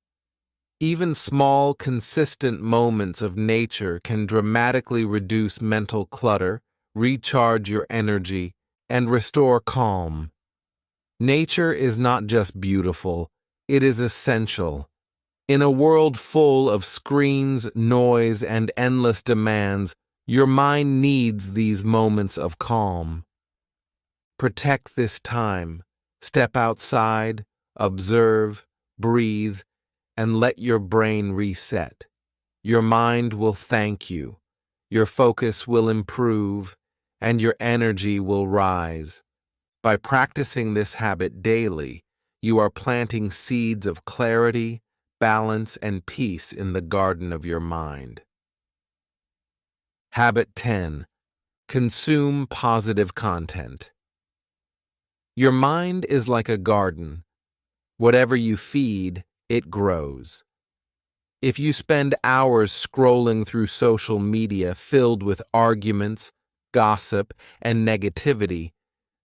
Even small, consistent moments of nature can dramatically reduce mental clutter, recharge your energy, and restore calm. Nature is not just beautiful, it is essential. In a world full of screens, noise, and endless demands, your mind needs these moments of calm. Protect this time. Step outside, observe, breathe, and let your brain reset. Your mind will thank you. Your focus will improve, and your energy will rise. By practicing this habit daily, you are planting seeds of clarity, balance, and peace in the garden of your mind. Habit 10. Consume positive content. Your mind is like a garden. Whatever you feed, it grows. If you spend hours scrolling through social media filled with arguments, gossip, and negativity,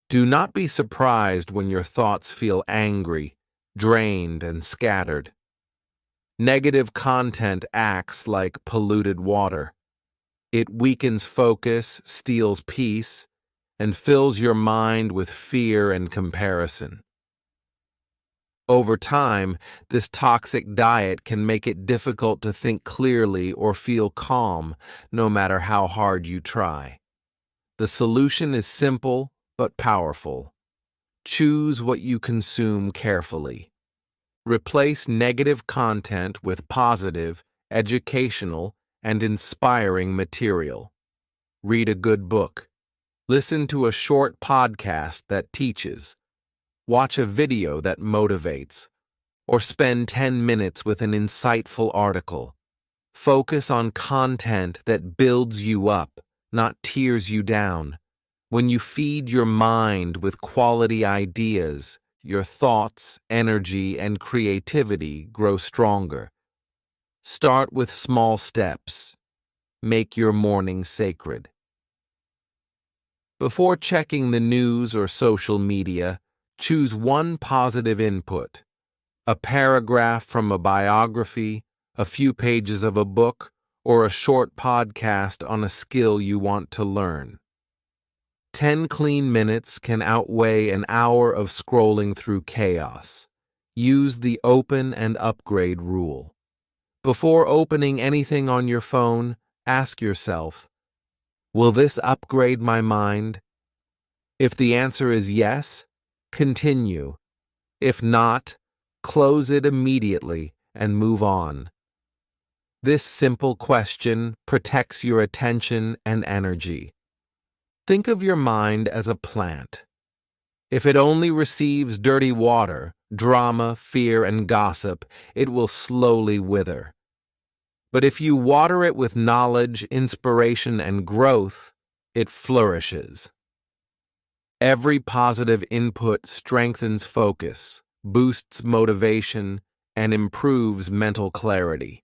do not be surprised when your thoughts feel angry, drained, and scattered. Negative content acts like polluted water. It weakens focus, steals peace, and fills your mind with fear and comparison. Over time, this toxic diet can make it difficult to think clearly or feel calm, no matter how hard you try. The solution is simple but powerful. Choose what you consume carefully. Replace negative content with positive, educational, and inspiring material. Read a good book. Listen to a short podcast that teaches. Watch a video that motivates. Or spend 10 minutes with an insightful article. Focus on content that builds you up, not tears you down. When you feed your mind with quality ideas, your thoughts, energy, and creativity grow stronger. Start with small steps. Make your morning sacred. Before checking the news or social media, choose one positive input. A paragraph from a biography, a few pages of a book, or a short podcast on a skill you want to learn. 10 clean minutes can outweigh an hour of scrolling through chaos. Use the open and upgrade rule. Before opening anything on your phone, ask yourself, will this upgrade my mind? If the answer is yes, continue. If not, close it immediately and move on. This simple question protects your attention and energy. Think of your mind as a plant. If it only receives dirty water, drama, fear, and gossip, it will slowly wither. But if you water it with knowledge, inspiration, and growth, it flourishes. Every positive input strengthens focus, boosts motivation, and improves mental clarity.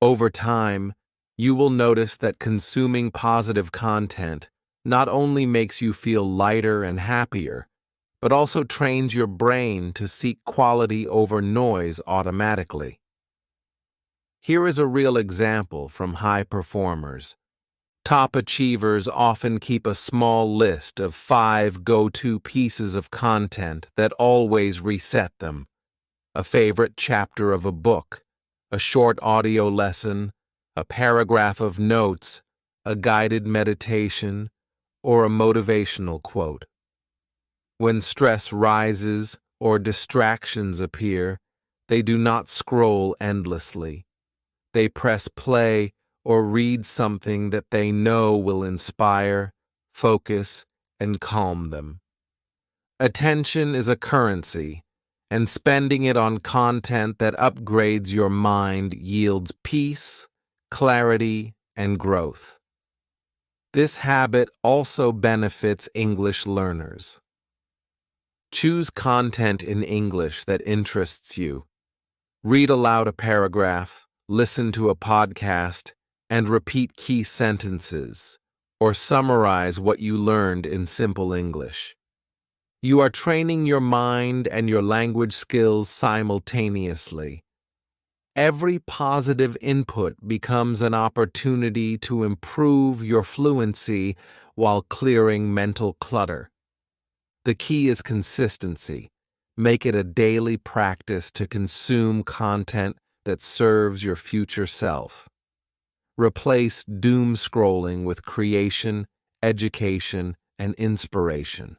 Over time, you will notice that consuming positive content not only makes you feel lighter and happier, but also trains your brain to seek quality over noise automatically. Here is a real example from high performers. Top achievers often keep a small list of 5 go-to pieces of content that always reset them. A favorite chapter of a book, a short audio lesson, a paragraph of notes, a guided meditation, or a motivational quote. When stress rises or distractions appear, they do not scroll endlessly. They press play or read something that they know will inspire, focus, and calm them. Attention is a currency, and spending it on content that upgrades your mind yields peace, clarity, and growth. This habit also benefits English learners. Choose content in English that interests you. Read aloud a paragraph, listen to a podcast, and repeat key sentences, or summarize what you learned in simple English. You are training your mind and your language skills simultaneously. Every positive input becomes an opportunity to improve your fluency while clearing mental clutter. The key is consistency. Make it a daily practice to consume content that serves your future self. Replace doom scrolling with creation, education, and inspiration.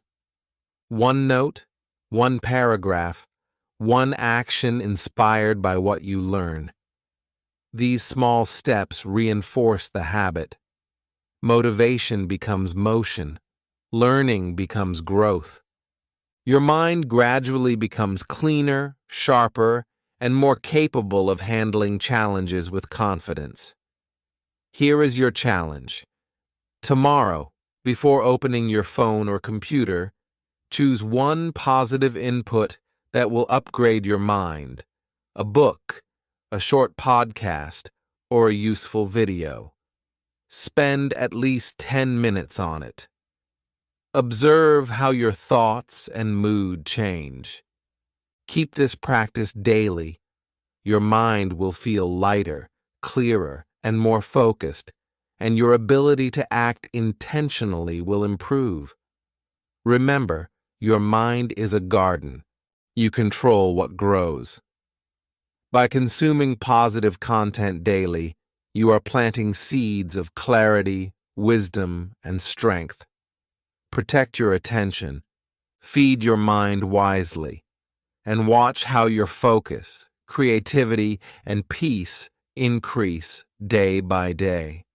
One note, one paragraph, one action inspired by what you learn. These small steps reinforce the habit. Motivation becomes motion. Learning becomes growth. Your mind gradually becomes cleaner, sharper, and more capable of handling challenges with confidence. Here is your challenge. Tomorrow, before opening your phone or computer, choose one positive input that will upgrade your mind: a book, a short podcast, or a useful video. Spend at least 10 minutes on it. Observe how your thoughts and mood change. Keep this practice daily. Your mind will feel lighter, clearer, and more focused, and your ability to act intentionally will improve. Remember, your mind is a garden. You control what grows. By consuming positive content daily, you are planting seeds of clarity, wisdom, and strength. Protect your attention, feed your mind wisely, and watch how your focus, creativity, and peace increase day by day.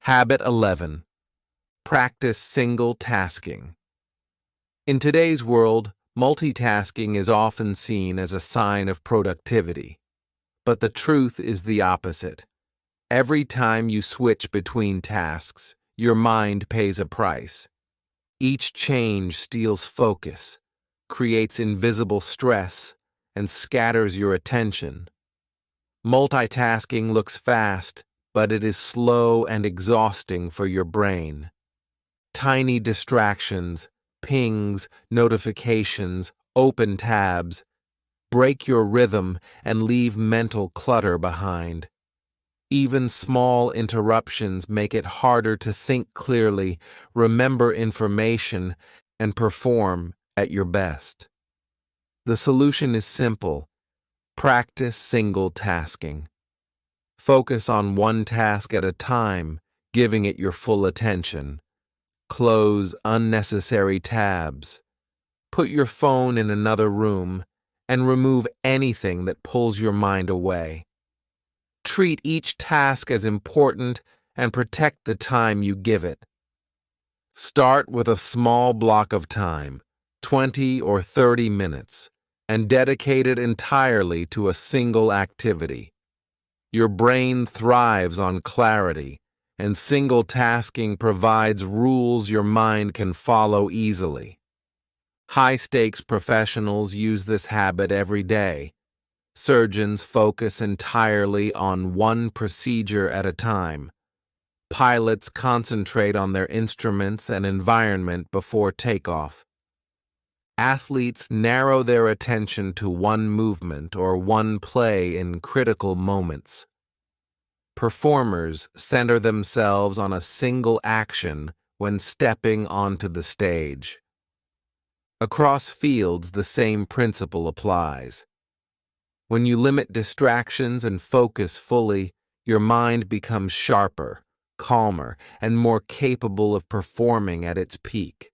Habit 11. Practice single tasking. In today's world, multitasking is often seen as a sign of productivity. But the truth is the opposite. Every time you switch between tasks, your mind pays a price. Each change steals focus, creates invisible stress, and scatters your attention. Multitasking looks fast, but it is slow and exhausting for your brain. Tiny distractions, pings, notifications, open tabs, break your rhythm and leave mental clutter behind. Even small interruptions make it harder to think clearly, remember information, and perform at your best. The solution is simple. Practice single tasking. Focus on one task at a time, giving it your full attention. Close unnecessary tabs. Put your phone in another room and remove anything that pulls your mind away. Treat each task as important and protect the time you give it. Start with a small block of time, 20 or 30 minutes, and dedicate it entirely to a single activity. Your brain thrives on clarity, and single tasking provides rules your mind can follow easily. High-stakes professionals use this habit every day. Surgeons focus entirely on one procedure at a time. Pilots concentrate on their instruments and environment before takeoff. Athletes narrow their attention to one movement or one play in critical moments. Performers center themselves on a single action when stepping onto the stage. Across fields, the same principle applies. When you limit distractions and focus fully, your mind becomes sharper, calmer, and more capable of performing at its peak.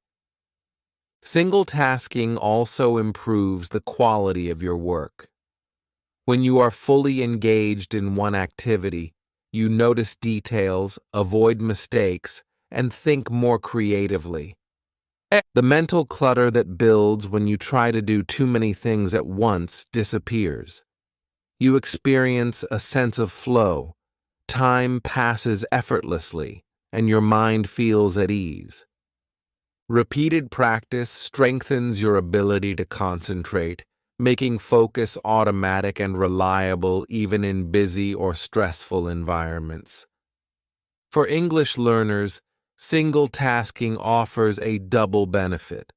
Single tasking also improves the quality of your work. When you are fully engaged in one activity, you notice details, avoid mistakes, and think more creatively. The mental clutter that builds when you try to do too many things at once disappears. You experience a sense of flow. Time passes effortlessly, and your mind feels at ease. Repeated practice strengthens your ability to concentrate, making focus automatic and reliable even in busy or stressful environments. For English learners, single tasking offers a double benefit.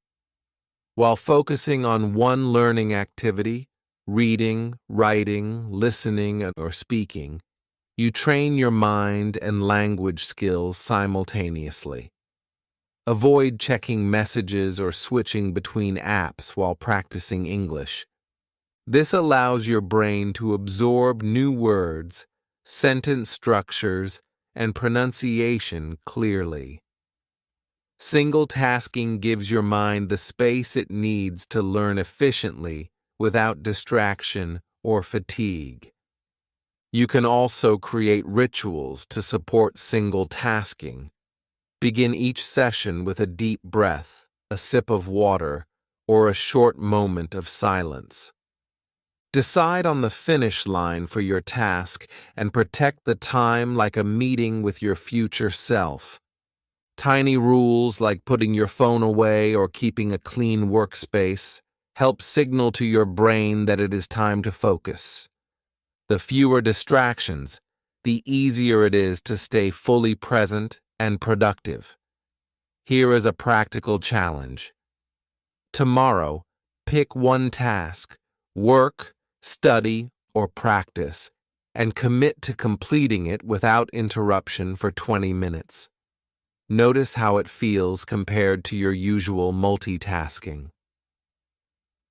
While focusing on one learning activity, reading, writing, listening, or speaking, you train your mind and language skills simultaneously. Avoid checking messages or switching between apps while practicing English. This allows your brain to absorb new words, sentence structures, and pronunciation clearly. Single tasking gives your mind the space it needs to learn efficiently without distraction or fatigue. You can also create rituals to support single tasking. Begin each session with a deep breath, a sip of water, or a short moment of silence. Decide on the finish line for your task and protect the time like a meeting with your future self. Tiny rules like putting your phone away or keeping a clean workspace help signal to your brain that it is time to focus. The fewer distractions, the easier it is to stay fully present and productive. Here is a practical challenge. Tomorrow, pick one task, work, study, or practice, and commit to completing it without interruption for 20 minutes. Notice how it feels compared to your usual multitasking.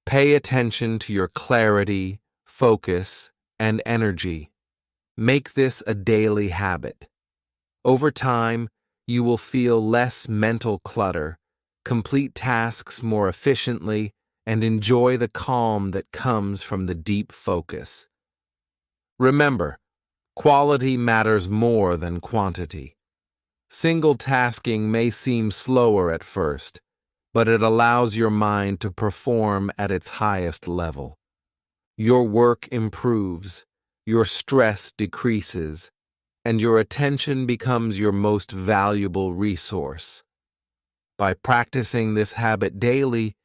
Pay attention to your clarity, focus, and energy. Make this a daily habit. Over time, you will feel less mental clutter, complete tasks more efficiently, and enjoy the calm that comes from the deep focus. Remember, quality matters more than quantity. Single tasking may seem slower at first, but it allows your mind to perform at its highest level. Your work improves, your stress decreases, and your attention becomes your most valuable resource. By practicing this habit daily,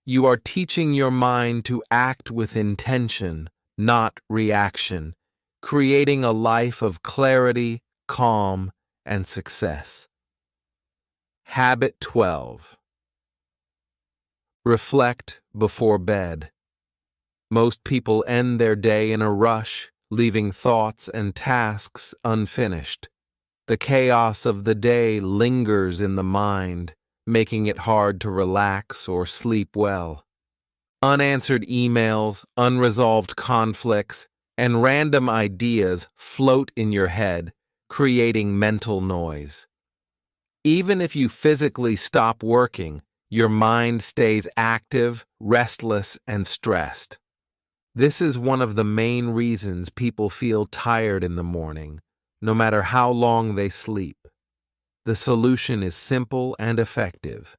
you are teaching your mind to act with intention, not reaction, creating a life of clarity, calm, and success. Habit 12. Reflect before bed. Most people end their day in a rush, leaving thoughts and tasks unfinished. The chaos of the day lingers in the mind, making it hard to relax or sleep well. Unanswered emails, unresolved conflicts, and random ideas float in your head, creating mental noise. Even if you physically stop working, your mind stays active, restless, and stressed. This is one of the main reasons people feel tired in the morning, no matter how long they sleep. The solution is simple and effective: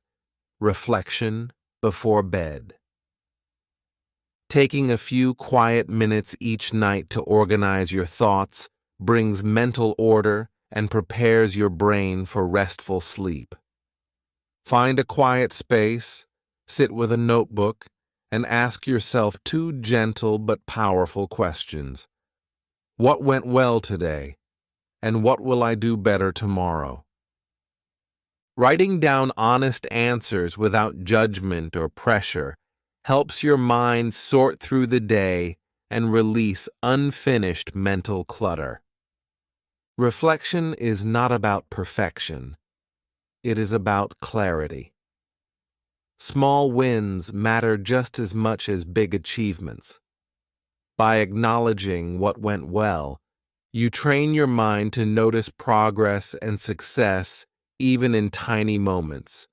reflection before bed. Taking a few quiet minutes each night to organize your thoughts brings mental order and prepares your brain for restful sleep. Find a quiet space, sit with a notebook, and ask yourself two gentle but powerful questions. What went well today? And what will I do better tomorrow? Writing down honest answers without judgment or pressure helps your mind sort through the day and release unfinished mental clutter. Reflection is not about perfection. It is about clarity. Small wins matter just as much as big achievements. By acknowledging what went well, you train your mind to notice progress and success even in tiny moments.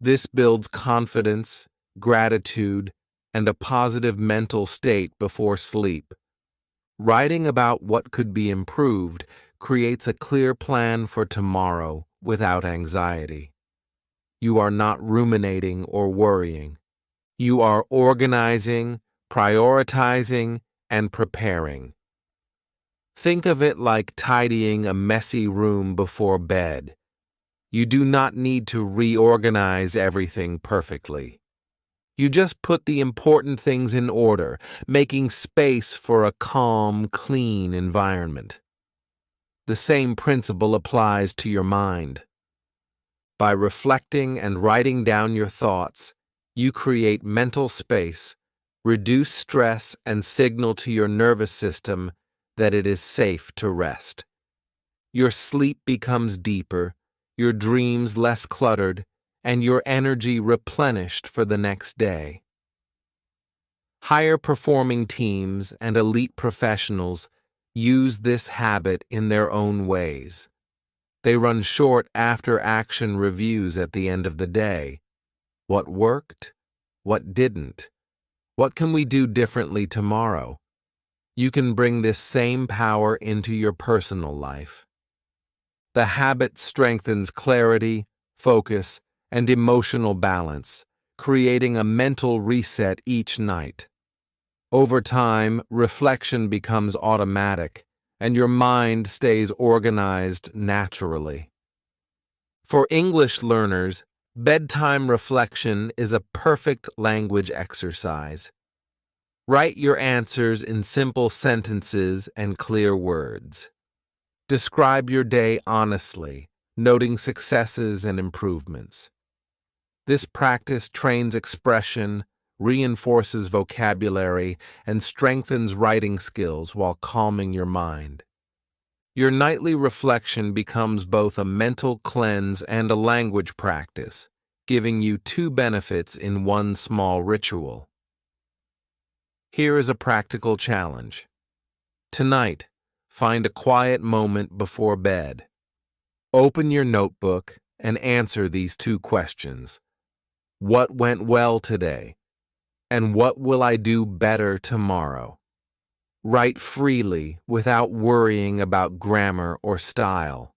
This builds confidence, gratitude, and a positive mental state before sleep. Writing about what could be improved creates a clear plan for tomorrow without anxiety. You are not ruminating or worrying. You are organizing, prioritizing, and preparing. Think of it like tidying a messy room before bed. You do not need to reorganize everything perfectly. You just put the important things in order, making space for a calm, clean environment. The same principle applies to your mind. By reflecting and writing down your thoughts, you create mental space, reduce stress, and signal to your nervous system that it is safe to rest. Your sleep becomes deeper, your dreams less cluttered, and your energy replenished for the next day. Higher performing teams and elite professionals use this habit in their own ways. They run short after-action reviews at the end of the day. What worked? What didn't? What can we do differently tomorrow? You can bring this same power into your personal life. The habit strengthens clarity, focus, and emotional balance, creating a mental reset each night. Over time, reflection becomes automatic, and your mind stays organized naturally. For English learners, bedtime reflection is a perfect language exercise. Write your answers in simple sentences and clear words. Describe your day honestly, noting successes and improvements. This practice trains expression, reinforces vocabulary, and strengthens writing skills while calming your mind. Your nightly reflection becomes both a mental cleanse and a language practice, giving you two benefits in one small ritual. Here is a practical challenge. Tonight, find a quiet moment before bed. Open your notebook and answer these two questions. What went well today? And what will I do better tomorrow? Write freely without worrying about grammar or style.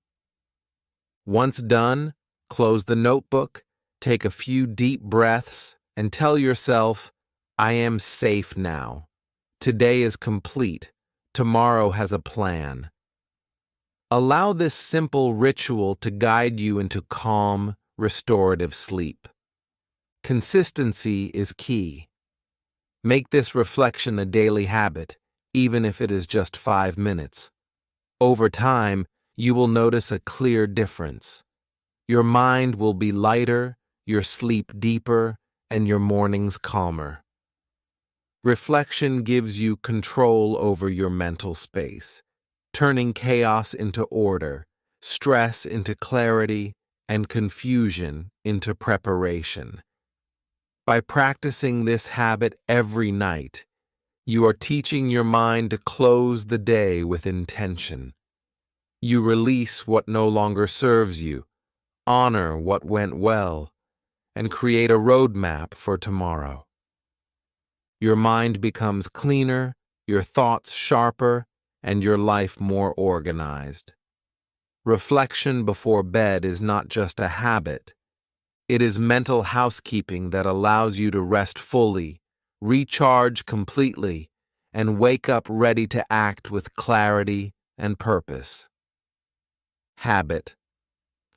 Once done, close the notebook, take a few deep breaths, and tell yourself, I am safe now. Today is complete. Tomorrow has a plan. Allow this simple ritual to guide you into calm, restorative sleep. Consistency is key. Make this reflection a daily habit, even if it is just 5 minutes. Over time, you will notice a clear difference. Your mind will be lighter, your sleep deeper, and your mornings calmer. Reflection gives you control over your mental space, turning chaos into order, stress into clarity, and confusion into preparation. By practicing this habit every night, you are teaching your mind to close the day with intention. You release what no longer serves you, honor what went well, and create a roadmap for tomorrow. Your mind becomes cleaner, your thoughts sharper, and your life more organized. Reflection before bed is not just a habit. It is mental housekeeping that allows you to rest fully, recharge completely, and wake up ready to act with clarity and purpose. Habit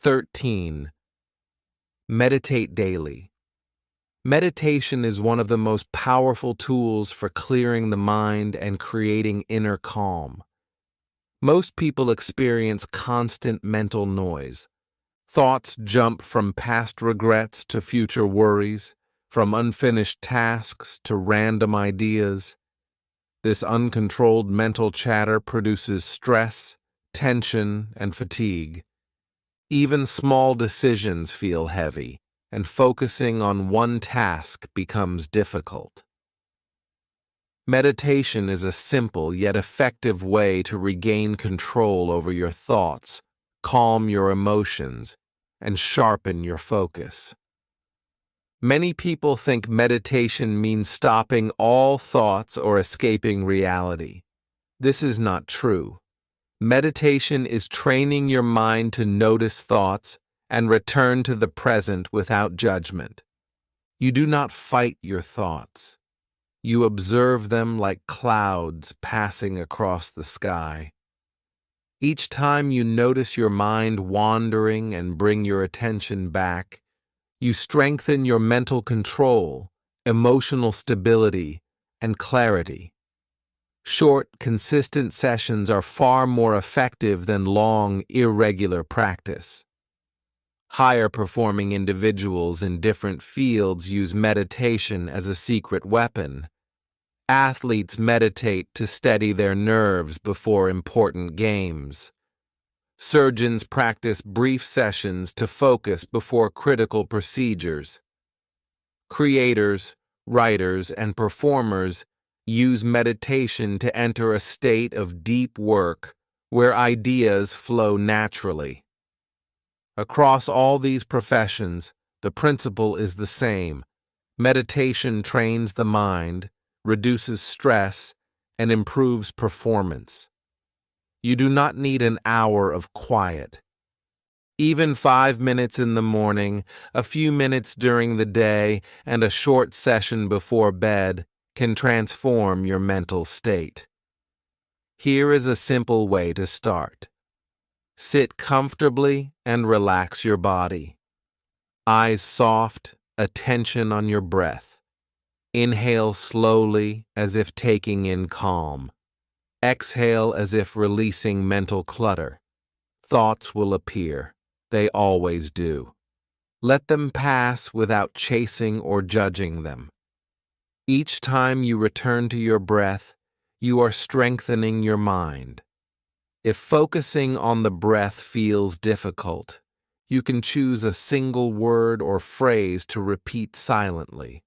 13. Meditate daily. Meditation is one of the most powerful tools for clearing the mind and creating inner calm. Most people experience constant mental noise. Thoughts jump from past regrets to future worries, from unfinished tasks to random ideas. This uncontrolled mental chatter produces stress, tension, and fatigue. Even small decisions feel heavy, and focusing on one task becomes difficult. Meditation is a simple yet effective way to regain control over your thoughts, calm your emotions, and sharpen your focus. Many people think meditation means stopping all thoughts or escaping reality. This is not true. Meditation is training your mind to notice thoughts and return to the present without judgment. You do not fight your thoughts. You observe them like clouds passing across the sky. Each time you notice your mind wandering and bring your attention back, you strengthen your mental control, emotional stability, and clarity. Short, consistent sessions are far more effective than long, irregular practice. Higher-performing individuals in different fields use meditation as a secret weapon. Athletes meditate to steady their nerves before important games. Surgeons practice brief sessions to focus before critical procedures. Creators, writers, and performers use meditation to enter a state of deep work where ideas flow naturally. Across all these professions, the principle is the same. Meditation trains the mind, reduces stress, and improves performance. You do not need an hour of quiet. Even 5 minutes in the morning, a few minutes during the day, and a short session before bed can transform your mental state. Here is a simple way to start. Sit comfortably and relax your body. Eyes soft, attention on your breath. Inhale slowly as if taking in calm. Exhale as if releasing mental clutter. Thoughts will appear. They always do. Let them pass without chasing or judging them. Each time you return to your breath, you are strengthening your mind. If focusing on the breath feels difficult, you can choose a single word or phrase to repeat silently.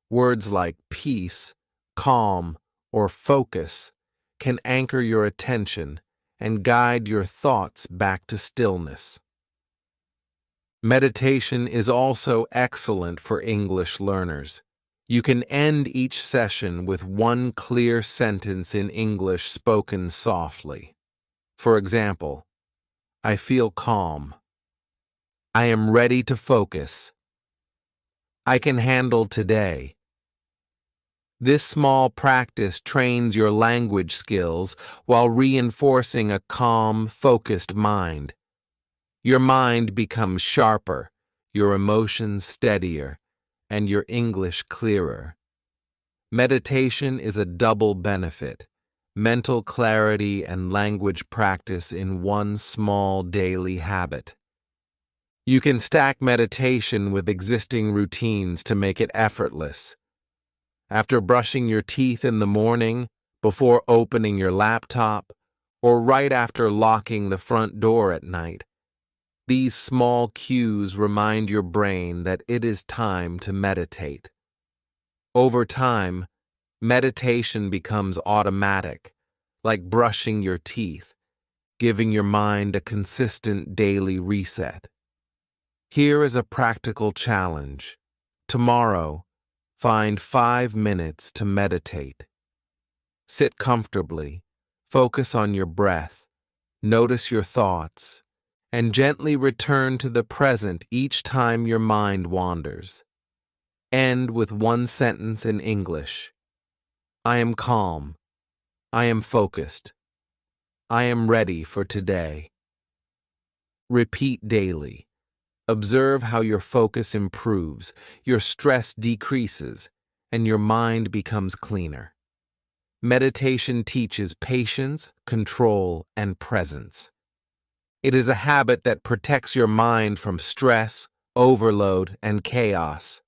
Words like peace, calm, or focus can anchor your attention and guide your thoughts back to stillness. Meditation is also excellent for English learners. You can end each session with one clear sentence in English spoken softly. For example, I feel calm. I am ready to focus. I can handle today. This small practice trains your language skills while reinforcing a calm, focused mind. Your mind becomes sharper, your emotions steadier, and your English clearer. Meditation is a double benefit: mental clarity and language practice in one small daily habit. You can stack meditation with existing routines to make it effortless. After brushing your teeth in the morning, before opening your laptop, or right after locking the front door at night, these small cues remind your brain that it is time to meditate. Over time, meditation becomes automatic, like brushing your teeth, giving your mind a consistent daily reset. Here is a practical challenge. Tomorrow, find 5 minutes to meditate. Sit comfortably, focus on your breath, notice your thoughts, and gently return to the present each time your mind wanders. End with one sentence in English. I am calm. I am focused. I am ready for today. Repeat daily. Observe how your focus improves, your stress decreases, and your mind becomes cleaner. Meditation teaches patience, control, and presence. It is a habit that protects your mind from stress, overload, and chaos.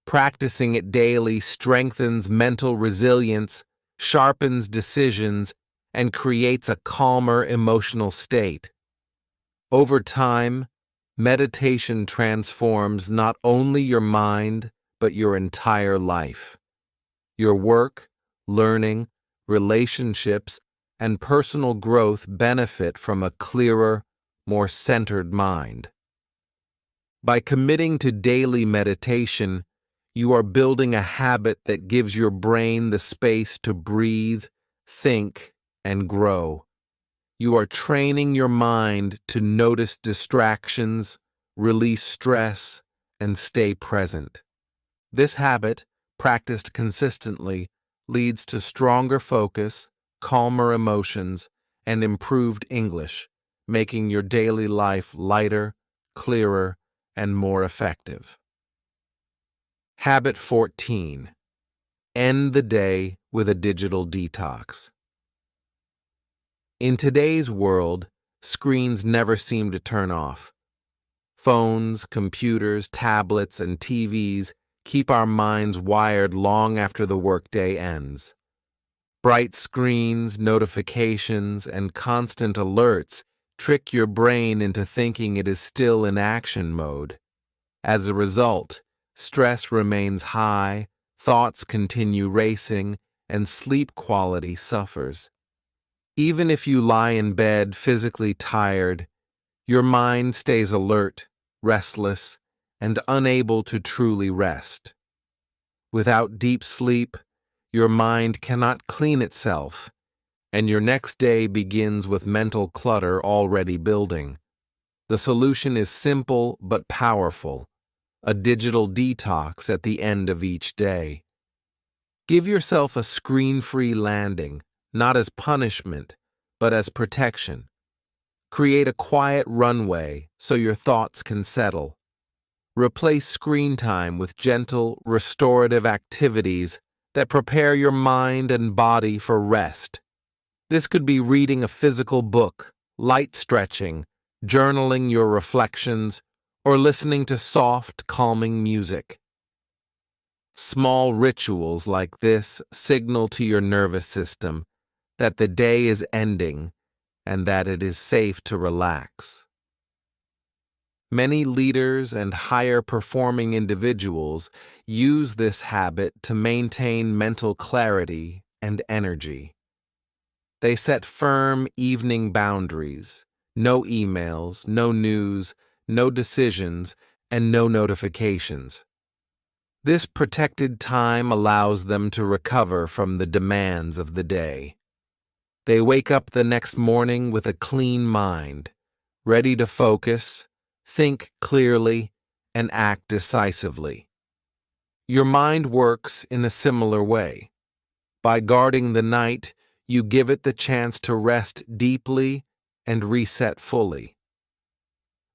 Practicing it daily strengthens mental resilience, sharpens decisions, and creates a calmer emotional state. Over time, meditation transforms not only your mind, but your entire life. Your work, learning, relationships, and personal growth benefit from a clearer, more centered mind. By committing to daily meditation, you are building a habit that gives your brain the space to breathe, think, and grow. You are training your mind to notice distractions, release stress, and stay present. This habit, practiced consistently, leads to stronger focus, calmer emotions, and improved English, making your daily life lighter, clearer, and more effective. Habit 14. End the day with a digital detox. In today's world, screens never seem to turn off. Phones, computers, tablets, and TVs keep our minds wired long after the workday ends. Bright screens, notifications, and constant alerts trick your brain into thinking it is still in action mode. As a result, stress remains high, thoughts continue racing, and sleep quality suffers. Even if you lie in bed physically tired, your mind stays alert, restless, and unable to truly rest. Without deep sleep, your mind cannot clean itself, and your next day begins with mental clutter already building. The solution is simple but powerful: a digital detox at the end of each day. Give yourself a screen-free landing, not as punishment, but as protection. Create a quiet runway so your thoughts can settle. Replace screen time with gentle, restorative activities that prepare your mind and body for rest. This could be reading a physical book, light stretching, journaling your reflections, or listening to soft, calming music. Small rituals like this signal to your nervous system that the day is ending and that it is safe to relax. Many leaders and higher-performing individuals use this habit to maintain mental clarity and energy. They set firm evening boundaries: no emails, no news, no decisions, and no notifications. This protected time allows them to recover from the demands of the day. They wake up the next morning with a clean mind, ready to focus, think clearly, and act decisively. Your mind works in a similar way. By guarding the night, you give it the chance to rest deeply and reset fully.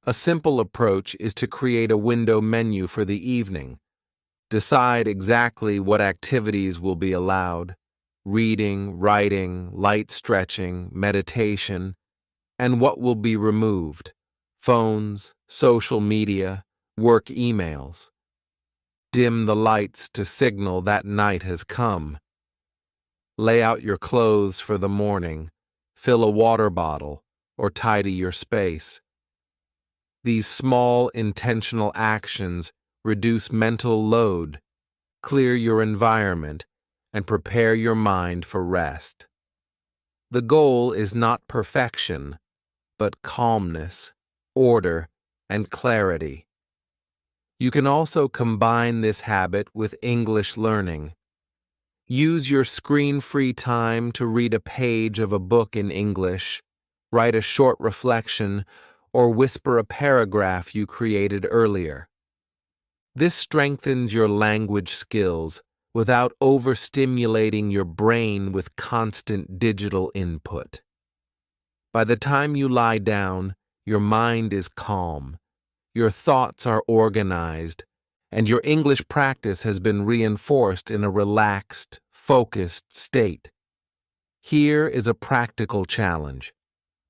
A simple approach is to create a window menu for the evening. Decide exactly what activities will be allowed: reading, writing, light stretching, meditation, and what will be removed: phones, social media, work emails. Dim the lights to signal that night has come. Lay out your clothes for the morning, fill a water bottle, or tidy your space. These small, intentional actions reduce mental load, clear your environment, and prepare your mind for rest. The goal is not perfection, but calmness, order, and clarity. You can also combine this habit with English learning. Use your screen-free time to read a page of a book in English, write a short reflection, or whisper a paragraph you created earlier. This strengthens your language skills without overstimulating your brain with constant digital input. By the time you lie down, your mind is calm, your thoughts are organized, and your English practice has been reinforced in a relaxed, focused state. Here is a practical challenge.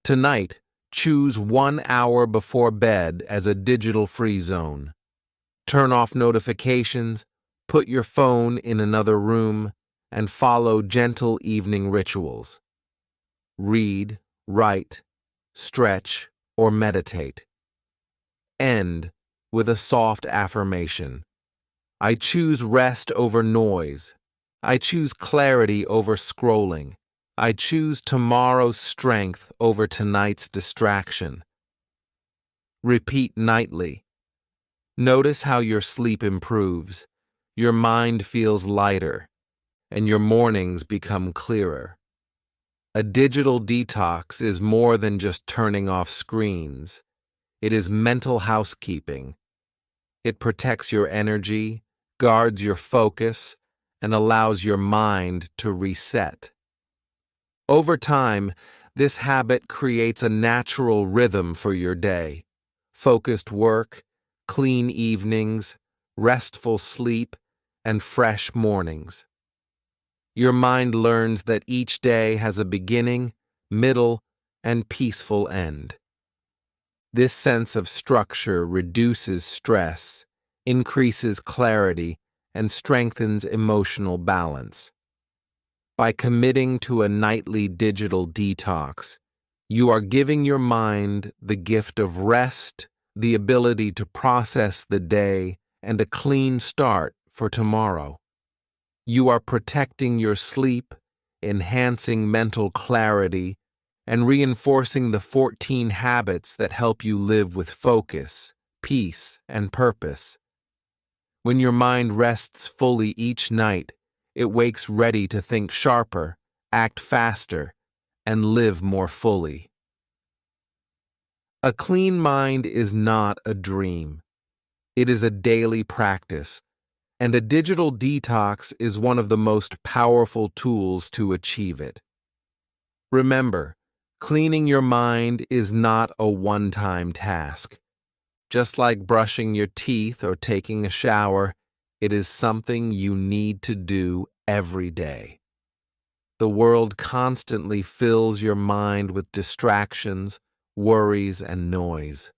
Tonight, choose 1 hour before bed as a digital-free zone. Turn off notifications, put your phone in another room, and follow gentle evening rituals. Read, write, stretch, or meditate. End with a soft affirmation: I choose rest over noise. I choose clarity over scrolling. I choose tomorrow's strength over tonight's distraction. Repeat nightly. Notice how your sleep improves, your mind feels lighter, and your mornings become clearer. A digital detox is more than just turning off screens. It is mental housekeeping. It protects your energy, guards your focus, and allows your mind to reset. Over time, this habit creates a natural rhythm for your day: focused work, clean evenings, restful sleep, and fresh mornings. Your mind learns that each day has a beginning, middle, and peaceful end. This sense of structure reduces stress, increases clarity, and strengthens emotional balance. By committing to a nightly digital detox, you are giving your mind the gift of rest, the ability to process the day, and a clean start for tomorrow. You are protecting your sleep, enhancing mental clarity, and reinforcing the 14 habits that help you live with focus, peace, and purpose. When your mind rests fully each night, it wakes ready to think sharper, act faster, and live more fully. A clean mind is not a dream. It is a daily practice, and a digital detox is one of the most powerful tools to achieve it. Remember, cleaning your mind is not a one-time task. Just like brushing your teeth or taking a shower, it is something you need to do every day. The world constantly fills your mind with distractions, worries, and noise.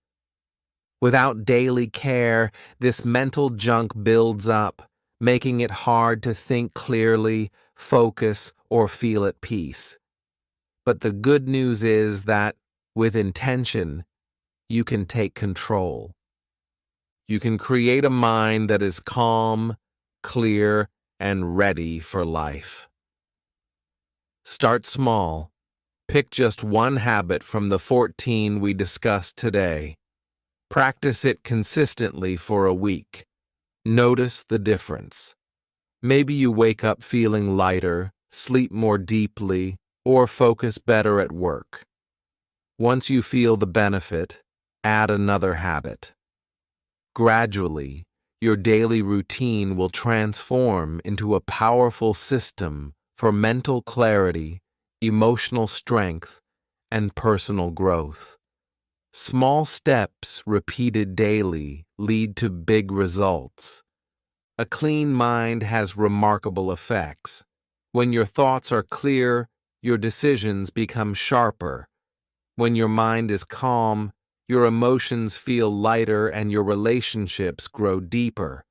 Without daily care, this mental junk builds up, making it hard to think clearly, focus, or feel at peace. But the good news is that, with intention, you can take control. You can create a mind that is calm, clear, and ready for life. Start small. Pick just one habit from the 14 we discussed today. Practice it consistently for a week. Notice the difference. Maybe you wake up feeling lighter, sleep more deeply, or focus better at work. Once you feel the benefit, add another habit. Gradually, your daily routine will transform into a powerful system for mental clarity, emotional strength, and personal growth. Small steps repeated daily lead to big results. A clean mind has remarkable effects. When your thoughts are clear, your decisions become sharper. When your mind is calm, your emotions feel lighter and your relationships grow deeper.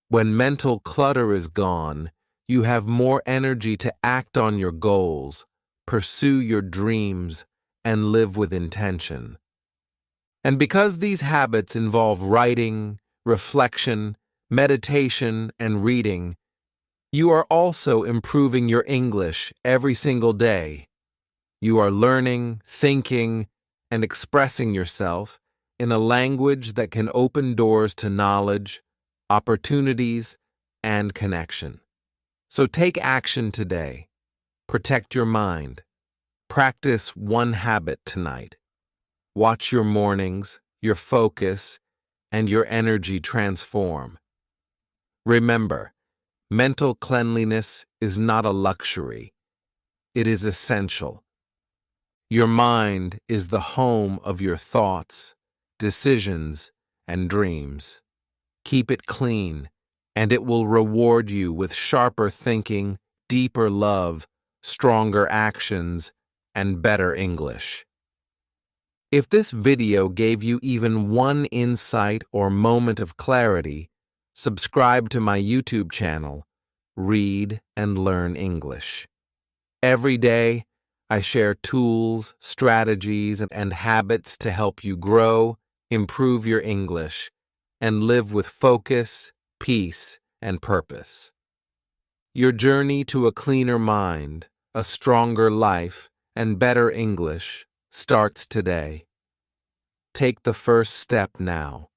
When mental clutter is gone, you have more energy to act on your goals, pursue your dreams, and live with intention. And because these habits involve writing, reflection, meditation, and reading, you are also improving your English every single day. You are learning, thinking, and expressing yourself in a language that can open doors to knowledge, opportunities, and connection. So take action today. Protect your mind. Practice one habit tonight. Watch your mornings, your focus, and your energy transform. Remember, mental cleanliness is not a luxury. It is essential. Your mind is the home of your thoughts, decisions, and dreams. Keep it clean, and it will reward you with sharper thinking, deeper love, stronger actions, and better English. If this video gave you even one insight or moment of clarity, subscribe to my YouTube channel, Read and Learn English. Every day, I share tools, strategies, and habits to help you grow, improve your English, and live with focus, peace, and purpose. Your journey to a cleaner mind, a stronger life, and better English starts today. Take the first step now.